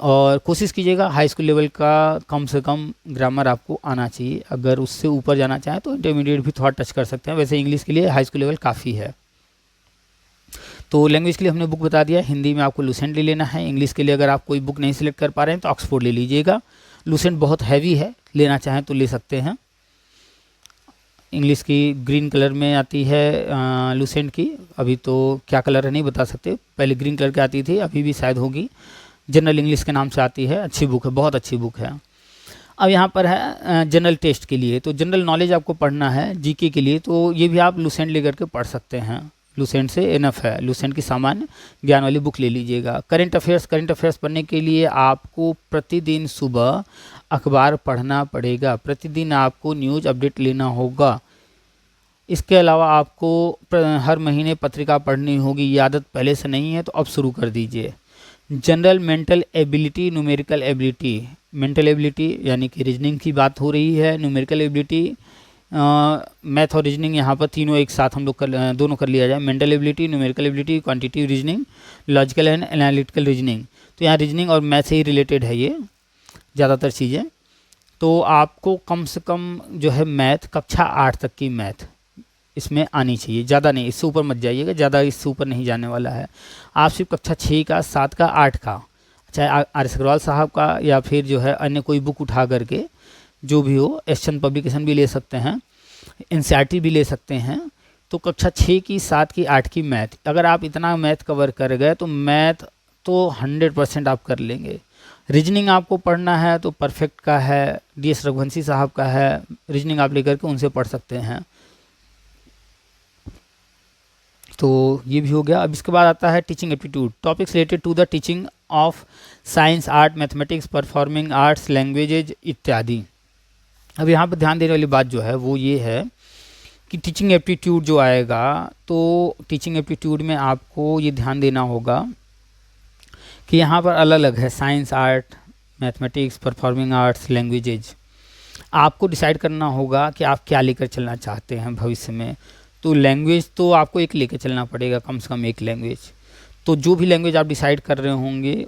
और कोशिश कीजिएगा हाई स्कूल लेवल का कम से कम ग्रामर आपको आना चाहिए। अगर उससे ऊपर जाना चाहें तो इंटरमीडिएट भी थोड़ा टच कर सकते हैं, वैसे इंग्लिश के लिए हाई स्कूल लेवल काफ़ी है। तो लैंग्वेज के लिए हमने बुक बता दिया, हिंदी में आपको लुसेंट ले लेना है। इंग्लिश के लिए अगर आप कोई बुक नहीं सिलेक्ट कर पा रहे हैं तो ऑक्सफोर्ड ले लीजिएगा। लुसेंट बहुत हैवी है, लेना चाहें तो ले सकते हैं। इंग्लिश की ग्रीन कलर में आती है लुसेंट की, अभी तो क्या कलर है नहीं बता सकते, पहले ग्रीन कलर की आती थी, अभी भी शायद होगी। जनरल इंग्लिश के नाम से आती है, अच्छी बुक है, बहुत अच्छी बुक है। अब यहाँ पर है जनरल टेस्ट के लिए, तो जनरल नॉलेज आपको पढ़ना है जीके के लिए, तो ये भी आप लुसेंट लेकर के पढ़ सकते हैं, लुसेंट से इनफ है। लुसेंट की सामान्य ज्ञान वाली बुक ले लीजिएगा। करंट अफेयर्स पढ़ने के लिए आपको प्रतिदिन सुबह अखबार पढ़ना पड़ेगा, प्रतिदिन आपको न्यूज़ अपडेट लेना होगा। इसके अलावा आपको हर महीने पत्रिका पढ़नी होगी। ये आदत पहले से नहीं है तो अब शुरू कर दीजिए। General mental ability, numerical ability, mental ability यानी कि रीजनिंग की बात हो रही है, न्यूमेरिकल एबिलिटी मैथ और रीजनिंग, यहाँ पर तीनों एक साथ हम लोग दोनों कर लिया जाए। Mental ability, numerical ability, quantitative reasoning, logical and analytical reasoning. तो यहाँ रीजनिंग और मैथ से ही रिलेटेड है ये ज़्यादातर चीज़ें। तो आपको कम से कम जो है मैथ कक्षा 8 तक की मैथ इसमें आनी चाहिए, ज़्यादा नहीं, इससे ऊपर मत जाइएगा, ज़्यादा इससे ऊपर नहीं जाने वाला है। आप सिर्फ कक्षा 6 का, 7 का, 8 का, चाहे आर एस अग्रवाल साहब का या फिर जो है अन्य कोई बुक उठा करके जो भी हो, एसचंद पब्लिकेशन भी ले सकते हैं, एनसीईआरटी भी ले सकते हैं। तो कक्षा 6 की, 7 की, 8 की मैथ, अगर आप इतना मैथ कवर कर गए तो मैथ तो 100% आप कर लेंगे। रीजनिंग आपको पढ़ना है तो परफेक्ट का है, DS रघुवंशी साहब का है, रीजनिंग आप लेकर के उनसे पढ़ सकते हैं। तो ये भी हो गया। अब इसके बाद आता है teaching aptitude, topics related to the teaching of science, art, mathematics, performing arts, languages इत्यादि। अब यहाँ पर ध्यान देने वाली बात जो है वो ये है कि टीचिंग एप्टीट्यूड जो आएगा, तो टीचिंग एप्टीट्यूड में आपको ये ध्यान देना होगा कि यहाँ पर अलग अलग है, science, art, mathematics, performing arts, languages. आपको डिसाइड करना होगा कि आप क्या लेकर चलना चाहते हैं भविष्य में। तो लैंग्वेज तो आपको एक लेकर चलना पड़ेगा, कम से कम एक लैंग्वेज। तो जो भी लैंग्वेज आप डिसाइड कर रहे होंगे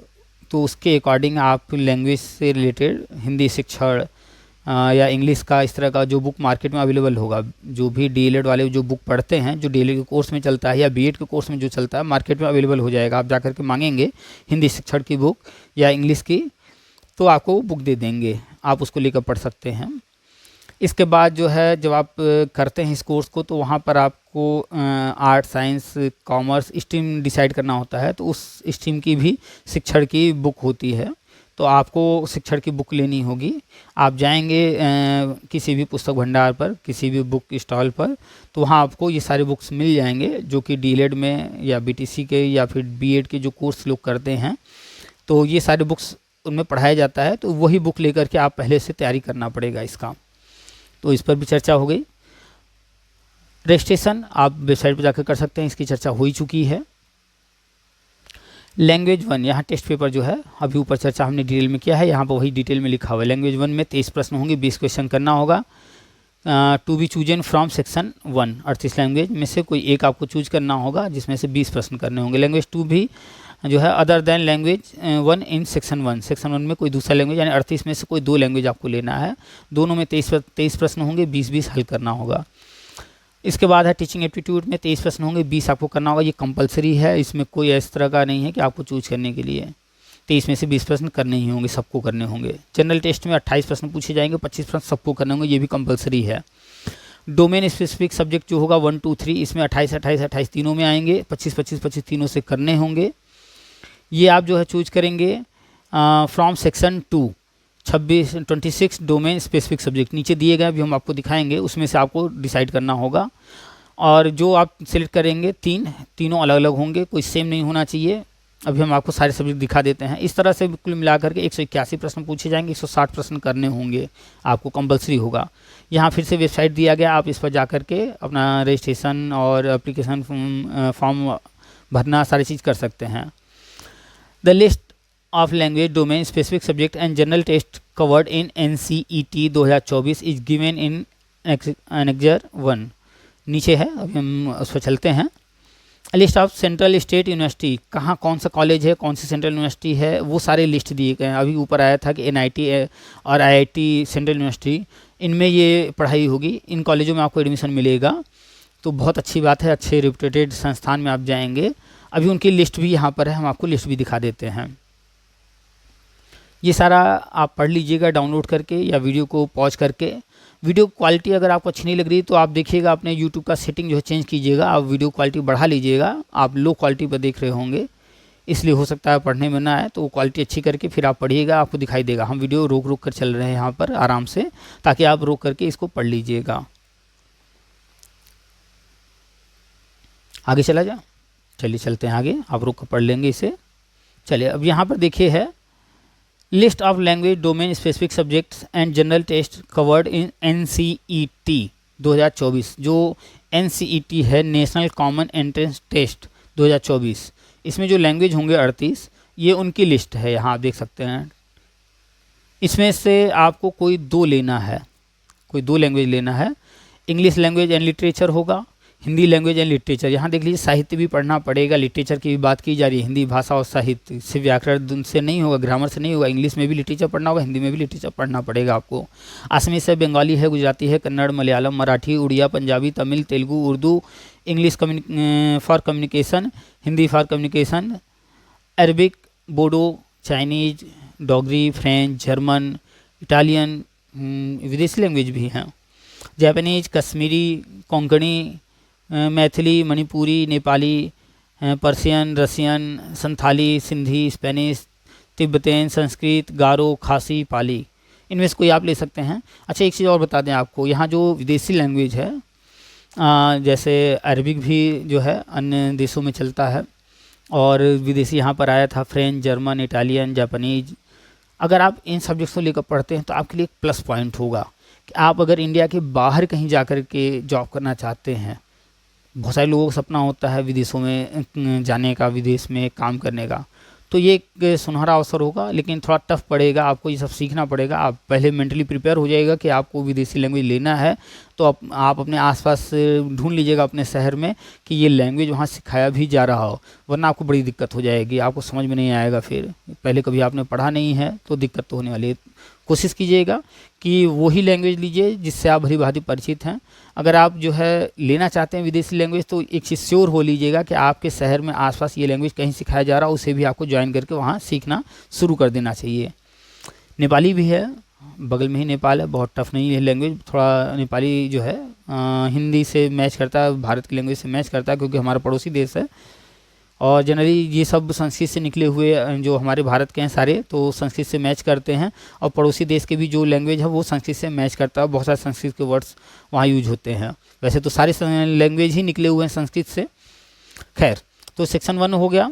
तो उसके अकॉर्डिंग आप लैंग्वेज से रिलेटेड हिंदी शिक्षण या इंग्लिश का, इस तरह का जो बुक मार्केट में अवेलेबल होगा, जो भी DELED वाले जो बुक पढ़ते हैं, जो DELED के कोर्स में चलता है या BEd के कोर्स में जो चलता है, मार्केट में अवेलेबल हो जाएगा। आप जाकर के मांगेंगे हिंदी शिक्षण की बुक या इंग्लिश की, तो आपको वो बुक दे देंगे, आप उसको लेकर पढ़ सकते हैं। इसके बाद जो है जब आप करते हैं इस कोर्स को, तो वहाँ पर आपको art, science, commerce stream decide करना होता है। तो उस स्ट्रीम की भी शिक्षण की बुक होती है, तो आपको शिक्षण की बुक लेनी होगी। आप जाएंगे किसी भी पुस्तक भंडार पर, किसी भी बुक स्टॉल पर, तो वहाँ आपको ये सारे बुक्स मिल जाएंगे जो कि DELED में या BTC के या फिर BEd के जो कोर्स लोग करते हैं, तो ये सारे बुक्स उनमें पढ़ाया जाता है। तो वही बुक लेकर के आप पहले से तैयारी करना पड़ेगा इसका। तो इस पर भी चर्चा हो गई। रजिस्ट्रेशन आप वेबसाइट पर जाकर कर सकते हैं, इसकी चर्चा हो ही चुकी है। लैंग्वेज 1, यहाँ टेस्ट पेपर जो है अभी ऊपर चर्चा हमने डिटेल में किया है, यहाँ पर वही डिटेल में लिखा हुआ है। लैंग्वेज 1 में 23 प्रश्न होंगे, 20 क्वेश्चन करना होगा। To be chosen from section 1, 38 language में से कोई एक आपको चूज करना होगा, जिसमें से 20 प्रश्न करने होंगे। लैंग्वेज 2 भी जो है other than language 1 in section 1, section 1 में कोई दूसरा लैंग्वेज, यानी 38 में से कोई 2 लैंग्वेज आपको लेना है। दोनों में 23 प्रश्न होंगे, 20-20 हल करना होगा। इसके बाद है टीचिंग एप्टीट्यूड में 23 प्रश्न होंगे, 20 आपको करना होगा। ये कंपलसरी है, इसमें कोई इस तरह का नहीं है कि आपको चूज करने के लिए। 23 में से 20 प्रश्न करने ही होंगे, सबको करने होंगे। जनरल टेस्ट में 28 प्रश्न पूछे जाएंगे, 25 प्रश्न सबको करने होंगे, ये भी कंपलसरी है। डोमेन स्पेसिफिक सब्जेक्ट जो होगा 1, 2, 3, इसमें 28 तीनों में आएंगे, 25 तीनों से करने होंगे। ये आप जो है चूज करेंगे from section 2, 26 domain specific subject नीचे दिए गए, भी हम आपको दिखाएंगे, उसमें से आपको डिसाइड करना होगा। और जो आप सिलेक्ट करेंगे तीनों अलग अलग होंगे, कोई सेम नहीं होना चाहिए। अभी हम आपको सारे सब्जेक्ट दिखा देते हैं। इस तरह से कुल मिलाकर के 181 प्रश्न पूछे जाएंगे, 160 प्रश्न करने होंगे, आपको कंपलसरी होगा। यहाँ फिर से वेबसाइट दिया गया, आप इस पर जा कर के अपना रजिस्ट्रेशन और एप्लीकेशन फॉर्म भरना सारी चीज़ कर सकते हैं। The list of language domain specific subject and general test covered in NCET 2024 is given in annexure 1। नीचे है, अभी हम उस पर चलते हैं। List of central state university, कहाँ कौन सा कॉलेज है, कौन सी सेंट्रल यूनिवर्सिटी है, वो सारे लिस्ट दिए गए हैं। अभी ऊपर आया था कि NIT और IIT सेंट्रल यूनिवर्सिटी, इनमें ये पढ़ाई होगी, इन कॉलेजों में आपको एडमिशन मिलेगा। तो बहुत अच्छी बात है, अच्छे रेपुटेटेड संस्थान में आप जाएंगे। अभी उनकी लिस्ट भी यहाँ पर है, हम आपको लिस्ट भी दिखा देते हैं। ये सारा आप पढ़ लीजिएगा डाउनलोड करके या वीडियो को पॉज करके। वीडियो क्वालिटी अगर आपको अच्छी नहीं लग रही तो आप देखिएगा, अपने यूट्यूब का सेटिंग जो है चेंज कीजिएगा, आप वीडियो क्वालिटी बढ़ा लीजिएगा। आप लो क्वालिटी पर देख रहे होंगे, इसलिए हो सकता है पढ़ने में ना आए, तो क्वालिटी अच्छी करके फिर आप पढ़िएगा, आपको दिखाई देगा। हम वीडियो रोक रोक कर चल रहे हैं यहाँ पर आराम से, ताकि आप रोक करके इसको पढ़ लीजिएगा। आगे चला जाए, चलिए चलते हैं आगे, आप रोक कर पढ़ लेंगे इसे। चलिए अब यहाँ पर देखिए है list of language domain specific subjects and general test covered in NCET 2024। जो NCET है, नेशनल कॉमन एंट्रेंस टेस्ट 2024, इसमें जो लैंग्वेज होंगे 38, ये उनकी लिस्ट है, यहाँ आप देख सकते हैं। इसमें से आपको कोई 2 लेना है, कोई 2 लैंग्वेज लेना है। इंग्लिश लैंग्वेज एंड लिटरेचर होगा, हिंदी लैंग्वेज एंड लिटरेचर। यहाँ देख लीजिए, साहित्य भी पढ़ना पड़ेगा, लिटरेचर की भी बात की जा रही है। हिंदी भाषा और साहित्य से, व्याकरण से नहीं होगा, ग्रामर से नहीं होगा। इंग्लिश में भी लिटरेचर पढ़ना होगा, हिंदी में भी लिटरेचर पढ़ना पड़ेगा आपको। असमी से बंगाली है, गुजराती है, Kannada, Malayalam, Marathi, Odia, Punjabi, Tamil, Telugu, Urdu, English for communication, Hindi for communication, Arabic, Bodo, Chinese, Dogri, French, German, Italian, विदेशी लैंग्वेज भी हैं, Japanese, Kashmiri, Konkani, Maithili, Manipuri, Nepali, Persian, Russian, Santali, Sindhi, Spanish, Tibetan, Sanskrit, Garo, Khasi, Pali, इनमें से कोई आप ले सकते हैं। अच्छा, एक चीज़ और बता दें आपको, यहाँ जो विदेशी लैंग्वेज है, जैसे अरबिक भी जो है अन्य देशों में चलता है, और विदेशी यहाँ पर आया था फ्रेंच, जर्मन, इटालियन, जापानीज। अगर आप इन सब्जेक्ट्स को लेकर पढ़ते हैं तो आपके लिए एक प्लस पॉइंट होगा कि आप अगर इंडिया के बाहर कहीं जा कर के जॉब करना चाहते हैं, बहुत सारे लोगों का सपना होता है विदेशों में जाने का, विदेश में काम करने का, तो ये एक सुनहरा अवसर होगा। लेकिन थोड़ा टफ पड़ेगा, आपको ये सब सीखना पड़ेगा। आप पहले मेंटली प्रिपेयर हो जाएगा कि आपको विदेशी लैंग्वेज लेना है, तो आप अपने आसपास ढूंढ लीजिएगा अपने शहर में कि ये लैंग्वेज वहाँ सिखाया भी जा रहा हो, वरना आपको बड़ी दिक्कत हो जाएगी, आपको समझ में नहीं आएगा। फिर पहले कभी आपने पढ़ा नहीं है तो दिक्कत तो होने वाली है। कोशिश कीजिएगा कि वही लैंग्वेज लीजिए जिससे आप भली भांति परिचित हैं। अगर आप जो है लेना चाहते हैं विदेशी लैंग्वेज, तो एक चीज़ श्योर हो लीजिएगा कि आपके शहर में आसपास ये लैंग्वेज कहीं सिखाया जा रहा है, उसे भी आपको ज्वाइन करके वहाँ सीखना शुरू कर देना चाहिए। नेपाली भी है, बगल में ही नेपाल है, बहुत टफ नहीं है लैंग्वेज। थोड़ा नेपाली जो है हिंदी से मैच करता है, भारत की लैंग्वेज से मैच करता है, क्योंकि हमारा पड़ोसी देश है। और जनरली ये सब संस्कृत से निकले हुए जो हमारे भारत के हैं सारे, तो संस्कृत से मैच करते हैं। और पड़ोसी देश के भी जो लैंग्वेज है वो संस्कृत से मैच करता है, बहुत सारे संस्कृत के वर्ड्स वहाँ यूज होते हैं। वैसे तो सारे लैंग्वेज ही निकले हुए हैं संस्कृत से। खैर, तो सेक्शन 1 हो गया।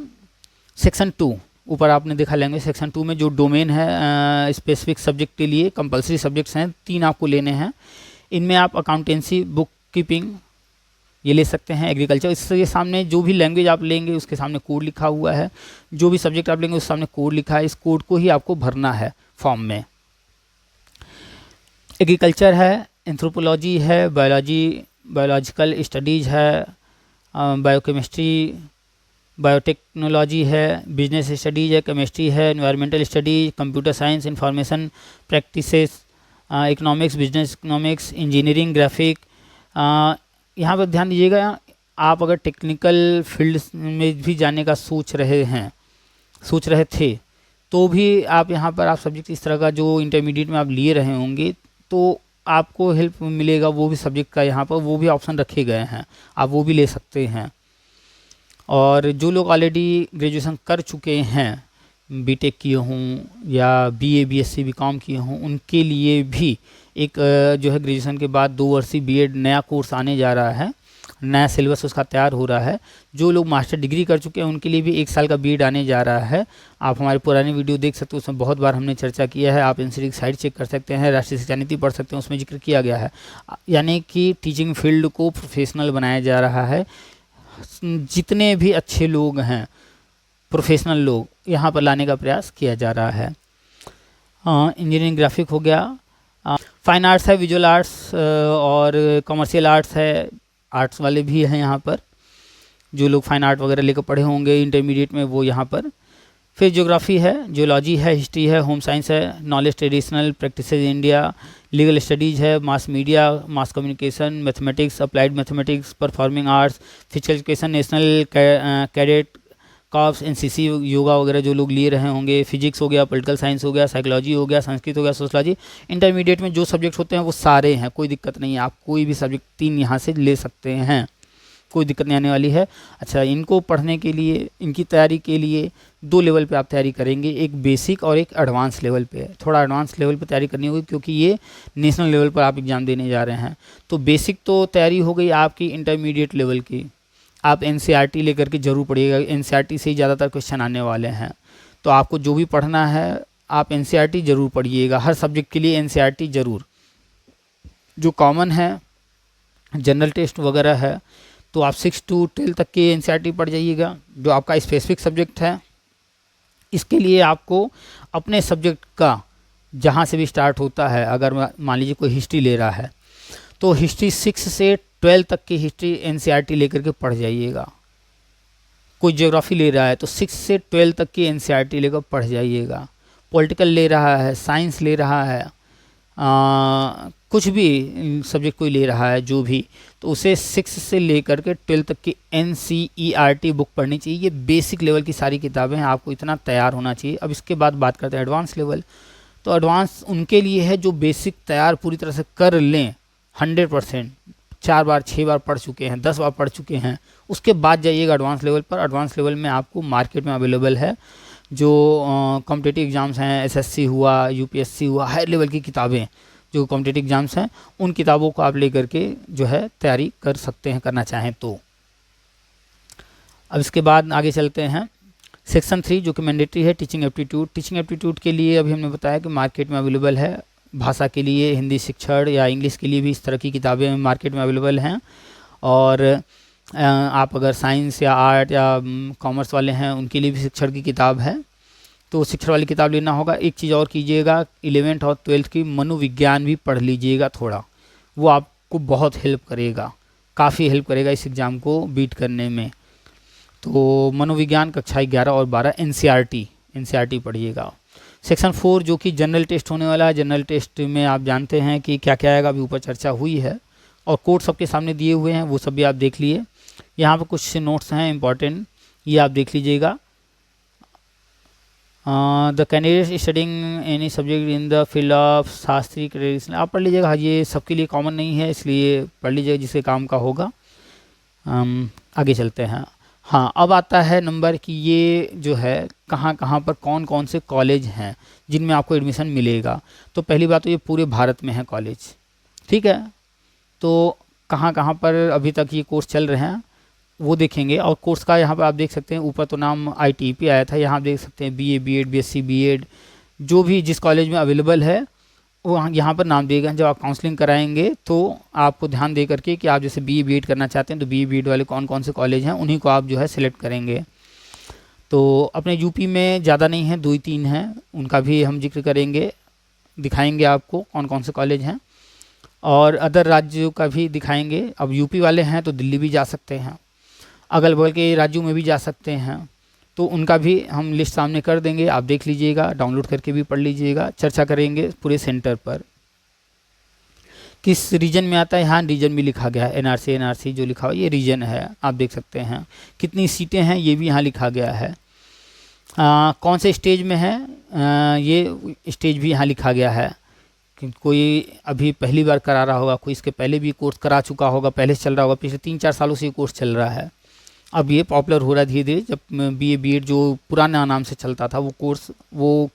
सेक्शन 2, ऊपर आपने देखा लैंग्वेज। सेक्शन 2 में जो डोमेन है स्पेसिफिक सब्जेक्ट के लिए कंपलसरी सब्जेक्ट्स हैं, 3 आपको लेने हैं। इनमें आप अकाउंटेंसी, बुक कीपिंग ये ले सकते हैं, एग्रीकल्चर। इसके सामने जो भी लैंग्वेज आप लेंगे उसके सामने कोड लिखा हुआ है, जो भी सब्जेक्ट आप लेंगे उसके सामने कोड लिखा है, इस कोड को ही आपको भरना है फॉर्म में। एग्रीकल्चर है, एंथ्रोपोलॉजी है, बायोलॉजिकल स्टडीज़ है, बायोकेमिस्ट्री, बायोटेक्नोलॉजी है, बिजनेस स्टडीज़ है, केमिस्ट्री है, environmental studies, computer science, information practices, economics, business economics, engineering, graphic. यहाँ पर ध्यान दीजिएगा, आप अगर टेक्निकल फील्ड में भी जाने का सोच रहे थे, तो भी आप यहाँ पर आप सब्जेक्ट इस तरह का जो इंटरमीडिएट में आप लिए रहे होंगे, तो आपको हेल्प मिलेगा वो भी सब्जेक्ट का। यहाँ पर वो भी ऑप्शन रखे गए हैं, आप वो भी ले सकते हैं। और जो लोग ऑलरेडी ग्रेजुएशन कर चुके हैं, बीटेक किए हों या बीए, बीएससी, बीकॉम किए हों, उनके लिए भी एक जो है ग्रेजुएशन के बाद 2 वर्षीय बीएड नया कोर्स आने जा रहा है, नया सिलेबस उसका तैयार हो रहा है। जो लोग मास्टर डिग्री कर चुके हैं उनके लिए भी 1 साल का बीएड आने जा रहा है। आप हमारे पुरानी वीडियो देख सकते हो, उसमें बहुत बार हमने चर्चा किया है। आप इंस्टीट्यूट की साइट चेक कर सकते हैं, राष्ट्रीय शिक्षा नीति पढ़ सकते हैं, उसमें जिक्र किया गया है। यानी कि टीचिंग फील्ड को प्रोफेशनल बनाया जा रहा है। जितने भी अच्छे लोग हैं, प्रोफेशनल लोग, यहाँ पर लाने का प्रयास किया जा रहा है। इंजीनियरिंग ग्राफिक हो गया, फाइन आर्ट्स है, विजुअल आर्ट्स और कमर्शियल आर्ट्स है, आर्ट्स वाले भी हैं यहाँ पर। जो लोग फाइन आर्ट वगैरह लेकर पढ़े होंगे इंटरमीडिएट में वो यहाँ पर। फिर ज्योग्राफी है, जियोलॉजी है, हिस्ट्री है, होम साइंस है, knowledge traditional practices India, legal studies है, mass media, mass communication, mathematics, applied mathematics, performing arts, physical education, national cadet corps, NCC, yoga वगैरह जो लोग लिए रहे होंगे, फिजिक्स हो गया, पॉलिटिकल साइंस हो गया, साइकोलॉजी हो गया, संस्कृत हो गया, सोशलॉजी। इंटरमीडिएट में जो सब्जेक्ट होते हैं वो सारे हैं, कोई दिक्कत नहीं है। आप कोई भी सब्जेक्ट 3 यहाँ से ले सकते हैं, कोई दिक्कत नहीं आने वाली है। अच्छा, इनको पढ़ने के लिए, इनकी तैयारी के लिए 2 लेवल पे आप तैयारी करेंगे, एक बेसिक और एक एडवांस लेवल पे। थोड़ा एडवांस लेवल पे तैयारी करनी होगी क्योंकि ये नेशनल लेवल पर आप एग्ज़ाम देने जा रहे हैं। तो बेसिक तो तैयारी हो गई आपकी इंटरमीडिएट लेवल की। आप एनसीईआरटी लेकर के जरूर पढ़िएगा, एनसीईआरटी से ही ज़्यादातर क्वेश्चन आने वाले हैं। तो आपको जो भी पढ़ना है आप एनसीईआरटी जरूर पढ़िएगा, हर सब्जेक्ट के लिए एनसीईआरटी जरूर। जो कॉमन है, जनरल टेस्ट वगैरह है, तो आप 6 to 12 तक के एनसीईआरटी पढ़ जाइएगा। जो आपका स्पेसिफिक सब्जेक्ट है, इसके लिए आपको अपने सब्जेक्ट का जहाँ से भी स्टार्ट होता है, अगर मान लीजिए कोई हिस्ट्री ले रहा है तो हिस्ट्री 6 से 12 तक की हिस्ट्री एनसीईआरटी लेकर के पढ़ जाइएगा। कोई ज्योग्राफी ले रहा है तो 6 से 12 तक की एनसीईआरटी लेकर पढ़ जाइएगा। पॉलिटिकल ले रहा है, साइंस ले रहा है, कुछ भी सब्जेक्ट कोई ले रहा है जो भी, तो उसे 6 से लेकर के 12 तक की एनसीईआरटी बुक पढ़नी चाहिए। ये बेसिक लेवल की सारी किताबें हैं, आपको इतना तैयार होना चाहिए। अब इसके बाद बात करते हैं एडवांस लेवल। तो एडवांस उनके लिए है जो बेसिक तैयार पूरी तरह से कर लें 100%, 4 बार 6 बार पढ़ चुके हैं, 10 बार पढ़ चुके हैं। उसके बाद जाइएगा एडवांस लेवल पर। एडवांस लेवल में आपको मार्केट में अवेलेबल है जो कॉम्पिटिटिव एग्ज़ाम्स हैं, एसएससी हुआ, यूपीएससी हुआ, हाई लेवल की किताबें जो कॉम्पिटिटिव एग्ज़ाम्स हैं, उन किताबों को आप लेकर के जो है तैयारी कर सकते हैं, करना चाहें तो। अब इसके बाद आगे चलते हैं सेक्शन 3 जो कि मैंडेटरी है, टीचिंग एप्टीट्यूड। टीचिंग एप्टीट्यूड के लिए अभी हमने बताया कि मार्केट में अवेलेबल है। भाषा के लिए, हिंदी शिक्षण या इंग्लिश के लिए भी इस तरह की किताबें मार्केट में अवेलेबल हैं। और आप अगर साइंस या आर्ट या कॉमर्स वाले हैं उनके लिए भी शिक्षण की किताब है, तो शिक्षण वाली किताब लेना होगा। एक चीज़ और कीजिएगा, 11th और 12th की मनोविज्ञान भी पढ़ लीजिएगा थोड़ा, वो आपको बहुत हेल्प करेगा, काफ़ी हेल्प करेगा इस एग्ज़ाम को बीट करने में। तो मनोविज्ञान कक्षा 11 और 12 एनसीईआरटी पढ़िएगा। सेक्शन 4 जो कि जनरल टेस्ट होने वाला है, जनरल टेस्ट में आप जानते हैं कि क्या क्या आएगा, अभी ऊपर चर्चा हुई है और कोड सबके सामने दिए हुए हैं, वो सब भी आप देख लिए। यहाँ पर कुछ नोट्स हैं इंपॉर्टेंट, ये आप देख लीजिएगा। The candidate studying any subject in the field of शास्त्रीय ट्रेडिशनल, आप पढ़ लीजिएगा। ये सबके लिए कॉमन नहीं है, इसलिए पढ़ लीजिएगा जिससे काम का होगा। आगे चलते हैं। हाँ, अब आता है नंबर कि ये जो है कहाँ कहाँ पर कौन कौन से कॉलेज हैं जिनमें आपको एडमिशन मिलेगा। तो पहली बात तो ये पूरे भारत में है कॉलेज, ठीक है। तो कहाँ कहाँ पर अभी तक ये कोर्स चल रहे हैं वो देखेंगे। और कोर्स का यहाँ पर आप देख सकते हैं, ऊपर तो नाम ITP आया था, यहाँ आप देख सकते हैं BA BEd BSc BEd जो भी जिस कॉलेज में अवेलेबल है वो यहाँ पर नाम दिए गए हैं। जब आप काउंसलिंग कराएंगे तो आपको ध्यान दे करके कि आप जैसे BA BEd करना चाहते हैं तो BA BEd वाले कौन कौन से कॉलेज हैं उन्हीं को आप जो है सिलेक्ट करेंगे। तो अपने यूपी में ज़्यादा नहीं है, 2-3 हैं, उनका भी हम जिक्र करेंगे, दिखाएंगे आपको कौन कौन से कॉलेज हैं, और अदर राज्यों का भी दिखाएंगे। अब यूपी वाले हैं तो दिल्ली भी जा सकते हैं, अगल बगल के राज्यों में भी जा सकते हैं, तो उनका भी हम लिस्ट सामने कर देंगे, आप देख लीजिएगा, डाउनलोड करके भी पढ़ लीजिएगा। चर्चा करेंगे पूरे सेंटर पर किस रीजन में आता है। यहाँ रीजन भी लिखा गया है, NRC जो लिखा हुआ ये रीजन है, आप देख सकते हैं। कितनी सीटें हैं ये भी यहाँ लिखा गया है। कौन से स्टेज में है ये स्टेज भी यहाँ लिखा गया है। कि कोई अभी पहली बार करा रहा होगा, कोई इसके पहले भी कोर्स करा चुका होगा, पहले से चल रहा होगा, पिछले 3-4 सालों से ये कोर्स चल रहा है। अब ये पॉपुलर हो रहा है धीरे धीरे। जब BA BEd जो पुराना नाम से चलता था वो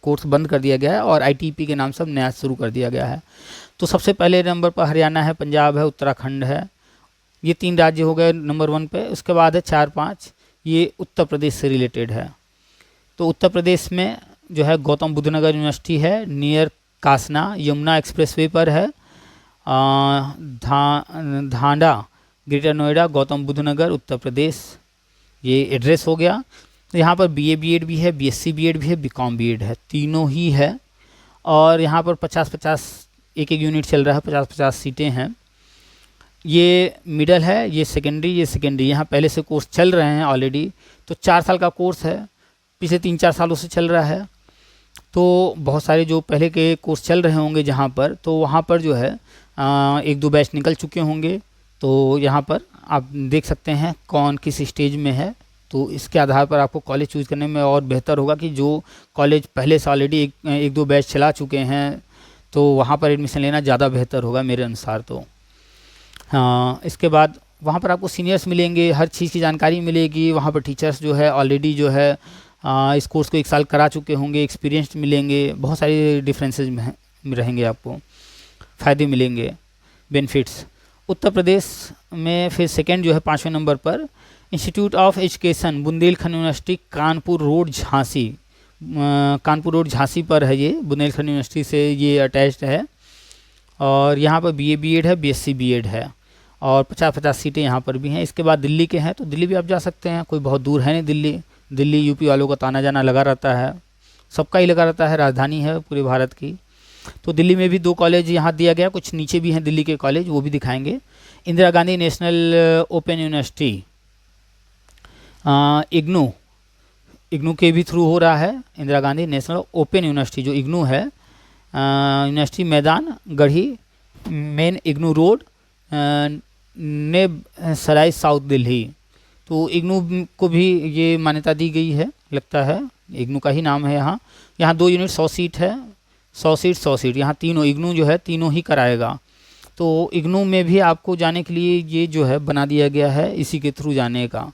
कोर्स बंद कर दिया गया है और ITP के नाम से नया शुरू कर दिया गया है। तो सबसे पहले नंबर पर हरियाणा है, पंजाब है, उत्तराखंड है, ये 3 राज्य हो गए नंबर 1 पे। उसके बाद है 4-5, ये उत्तर प्रदेश से रिलेटेड है। तो उत्तर प्रदेश में जो है गौतम बुद्ध नगर यूनिवर्सिटी है, नियर कासना, यमुना एक्सप्रेसवे पर है। धांडा, ग्रेटर नोएडा, गौतम बुद्ध नगर, उत्तर प्रदेश, ये एड्रेस हो गया। यहाँ पर BA BEd भी है, BSc BEd भी है, BCom BEd है, तीनों ही है। और यहाँ पर 50-50 एक यूनिट चल रहा है, 50-50 सीटें हैं। ये मिडल है, ये सेकेंडरी, यहाँ पहले से कोर्स चल रहे हैं ऑलरेडी। तो 4 साल का कोर्स है, पिछले 3-4 सालों से चल रहा है। तो बहुत सारे जो पहले के कोर्स चल रहे होंगे जहाँ पर, तो वहाँ पर जो है 1-2 बैच निकल चुके होंगे। तो यहाँ पर आप देख सकते हैं कौन किस स्टेज में है। तो इसके आधार पर आपको कॉलेज चूज़ करने में और बेहतर होगा कि जो कॉलेज पहले से ऑलरेडी 1-2 बैच चला चुके हैं, तो वहाँ पर एडमिशन लेना ज़्यादा बेहतर होगा मेरे अनुसार। तो हाँ, इसके बाद वहाँ पर आपको सीनियर्स मिलेंगे, हर चीज़ की जानकारी मिलेगी। वहाँ पर टीचर्स जो है ऑलरेडी जो है इस कोर्स को 1 साल करा चुके होंगे, एक्सपीरियंस्ड मिलेंगे। बहुत सारे डिफरेंसेस रहेंगे, आपको फ़ायदे मिलेंगे, बेनिफिट्स। उत्तर प्रदेश में फिर सेकंड जो है 5वें नंबर पर institute of education Bundelkhand university, Kanpur road, Jhansi. Kanpur road Jhansi पर है ये, बुंदेलखंड यूनिवर्सिटी से ये अटैच्ड है। और यहाँ पर BA BEd है, BSc BEd है, और 50-50 सीटें यहाँ पर भी हैं। इसके बाद दिल्ली के हैं, तो दिल्ली भी आप जा सकते हैं, कोई बहुत दूर है नहीं। दिल्ली यूपी वालों का ताना जाना लगा रहता है, सबका ही लगा रहता है, राजधानी है पूरे भारत की। तो दिल्ली में भी 2 कॉलेज यहाँ दिया गया, कुछ नीचे भी हैं दिल्ली के कॉलेज, वो भी दिखाएंगे। Indira Gandhi national open university, IGNOU के भी थ्रू हो रहा है। Indira Gandhi national open university जो इग्नू है, यूनिवर्सिटी मैदान गढ़ी, मेन इग्नू रोड, नेब सराय, साउथ दिल्ली। तो इग्नू को भी ये मान्यता दी गई है, लगता है इग्नू का ही नाम है। यहाँ 2 यूनिट 100 सीट है, 100 सीट यहाँ तीनों इग्नू जो है तीनों ही कराएगा। तो इग्नू में भी आपको जाने के लिए ये जो है बना दिया गया है, इसी के थ्रू जाने का।